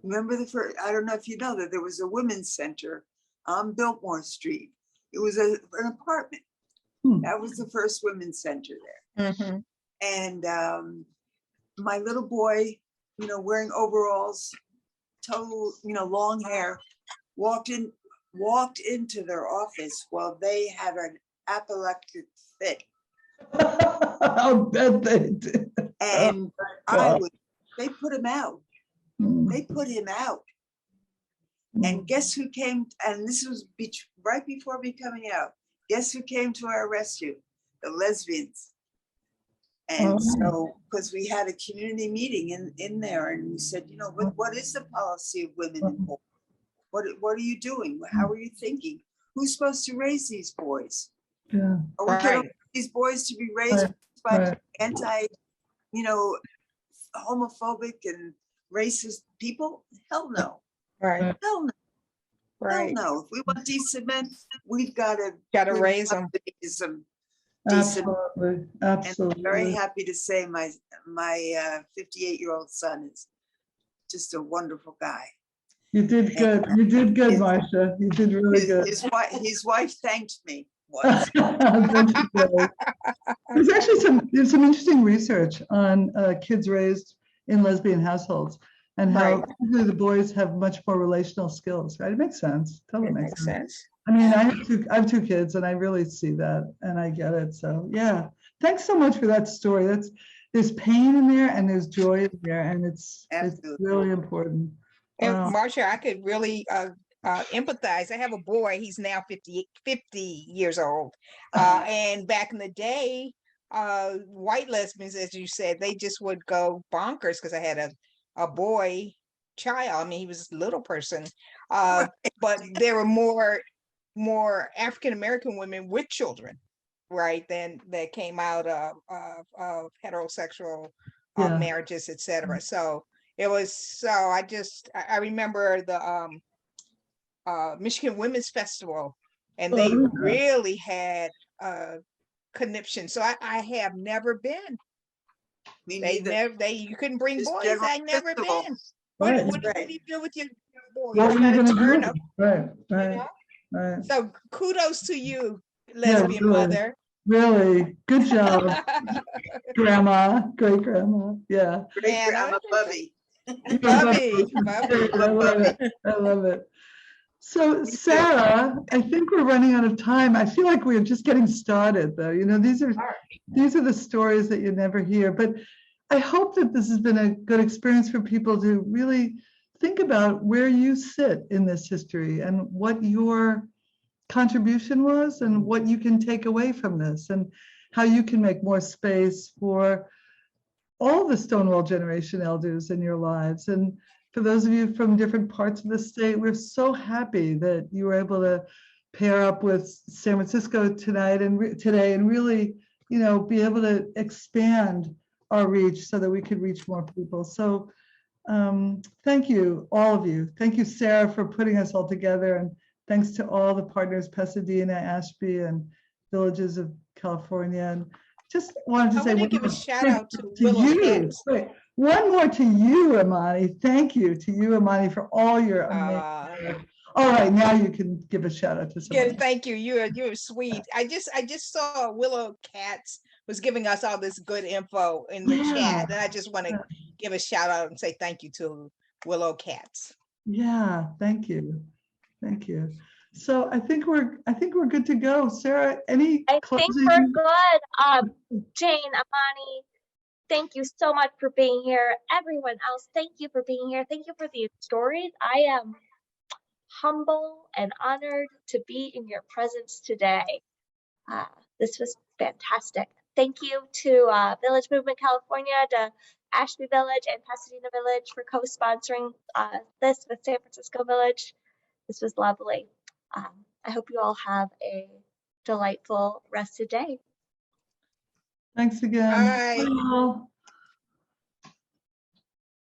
Remember the first, I don't know if you know that there was a women's center on Biltmore Street. It was an apartment. That was the first women's center there. And my little boy, you know, wearing overalls, total, you know, long hair, walked into their office while they had an apoplectic fit. I'll bet they did. And they put him out. They put him out. And guess who came? And this was right before me coming out. Guess who came to our rescue? The lesbians. And so, because we had a community meeting in there, and we said, you know, what is the policy of women in war? What are you doing? How are you thinking? Who's supposed to raise these boys? Yeah. Are we going to these boys to be raised by anti, you know, homophobic and racist people? Hell no. Right. Hell no. Right. Hell no. If we want decent men, we've got to raise them. Decent. Absolutely. And I'm very happy to say my 58-year-old son is just a wonderful guy. You did good. You did good, Marsha. You did really good. His wife thanked me once. There's actually some interesting research on kids raised in lesbian households and how particularly the boys have much more relational skills, right? It makes sense. Totally makes sense. I mean, I have two kids and I really see that and I get it. So yeah, thanks so much for that story. There's pain in there and there's joy in there, and it's really important. And Marsha, I could really empathize. I have a boy, he's now 50 years old. And back in the day, white lesbians, as you said, they just would go bonkers because I had a boy child. I mean, he was a little person, but there were more African-American women with children, right, than that came out of heterosexual marriages, etc. So it was, I remember the Michigan Women's Festival, and they really had conniption. So I have never been. You couldn't bring boys. I never been. What do you do with your boys? What are you going to do? Right. You know? Right. So kudos to you, lesbian mother. Really, good job, grandma, great grandma. Yeah. Great grandma Bubby. Bubby. I love it. So Sarah, I think we're running out of time. I feel like we're just getting started though. You know, these are the stories that you never hear, but I hope that this has been a good experience for people to really think about where you sit in this history and what your contribution was and what you can take away from this and how you can make more space for all the Stonewall Generation elders in your lives. And for those of you from different parts of the state, we're so happy that you were able to pair up with San Francisco today and really, you know, be able to expand our reach so that we could reach more people. So thank you, all of you. Thank you, Sarah, for putting us all together. And thanks to all the partners, Pasadena, Ashby, and Villages of California. And just wanted to say, I want to give a shout out to Willow you. Wait, one more to you, Imani. Thank you to you, Imani, for all your amazing work. All right, now you can give a shout out to someone. Yeah, thank you. You're sweet. I just saw Willow Katz was giving us all this good info in the chat, and I just want to give a shout out and say thank you to Willow Katz. Yeah, thank you. Thank you. So I think we're good to go. Sarah, any I think closing? we're good. Jane, Imani, thank you so much for being here. Everyone else, thank you for being here. Thank you for these stories. I am humble and honored to be in your presence today. This was fantastic. Thank you to Village Movement California, to Ashby Village and Pasadena Village for co-sponsoring this with San Francisco Village. This was lovely. I hope you all have a delightful rest of the day. Thanks again. Bye. Bye all.